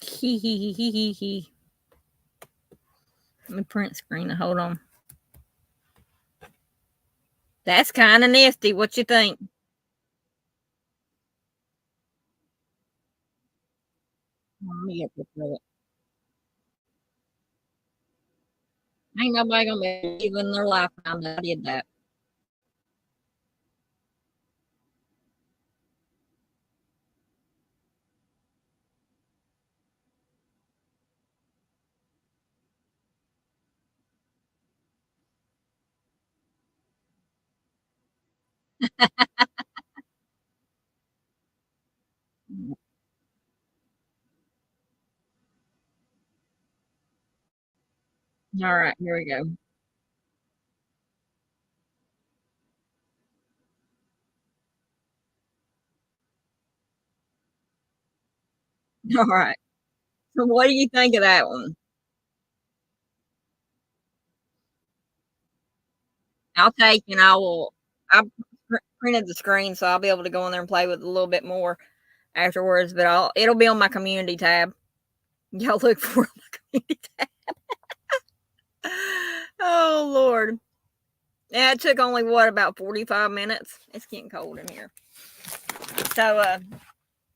Hee hee hee hee hee hee. Let me print screen it. Hold on. That's kind of nifty. What you think? Let me get this of it. Ain't nobody gonna be living their lifetime that I did that. All right, here we go. All right. So, what do you think of that one? I'll take and I will. I printed the screen, so I'll be able to go in there and play with it a little bit more afterwards. But it'll be on my community tab. Y'all look for it on my community tab. Oh Lord. Yeah, it took only about 45 minutes. It's getting cold in here. So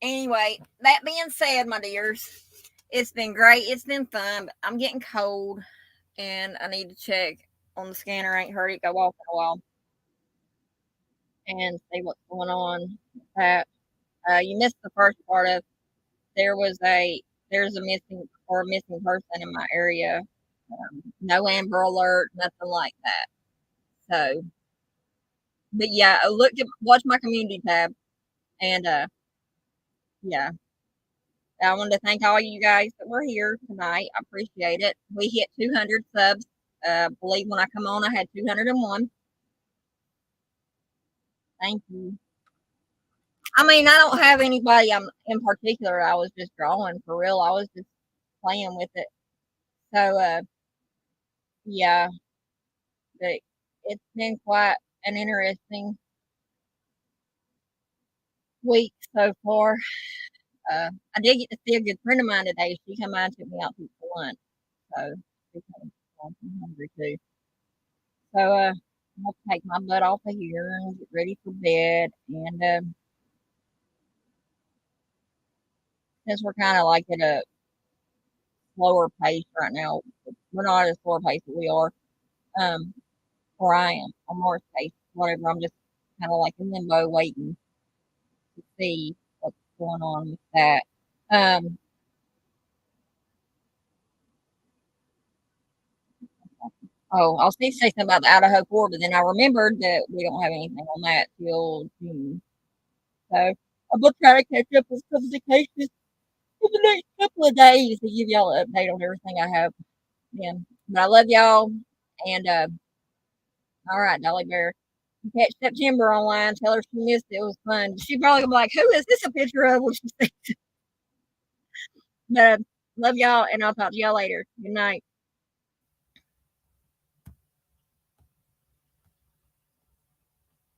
anyway, that being said, my dears, it's been great. It's been fun, but I'm getting cold and I need to check on the scanner. I ain't heard it go off in a while and see what's going on with that. You missed the first part of there's a missing person in my area. No Amber Alert, nothing like that. So, but yeah, watch my community tab, and yeah, I wanted to thank all you guys that were here tonight. I appreciate it. We hit 200 subs. Believe when I come on, I had 201. Thank you. I mean, I don't have anybody in particular. I was just drawing for real. I was just playing with it. So, yeah, but it's been quite an interesting week so far. I did get to see a good friend of mine today. She came out and took me out to lunch. So, she came home hungry too. So, I'm going to take my butt off of here and get ready for bed. And since we're kind of like at a slower pace right now, we're not at a slower pace, but we are. Um, where I am on Mars pace, whatever. I'm just kind of like in limbo, waiting to see what's going on with that. Um, oh, I was going to say something about the Idaho 4, but then I remembered that we don't have anything on that till June. So I'm going to try to catch up with some of the cases for the next couple of days to give y'all an update on everything I have. Yeah. But I love y'all. And all right, Dolly Bear. Catch September online. Tell her she missed it. It was fun. She probably gonna be like, "Who is this a picture of?" When she sees it. But love y'all, and I'll talk to y'all later. Good night.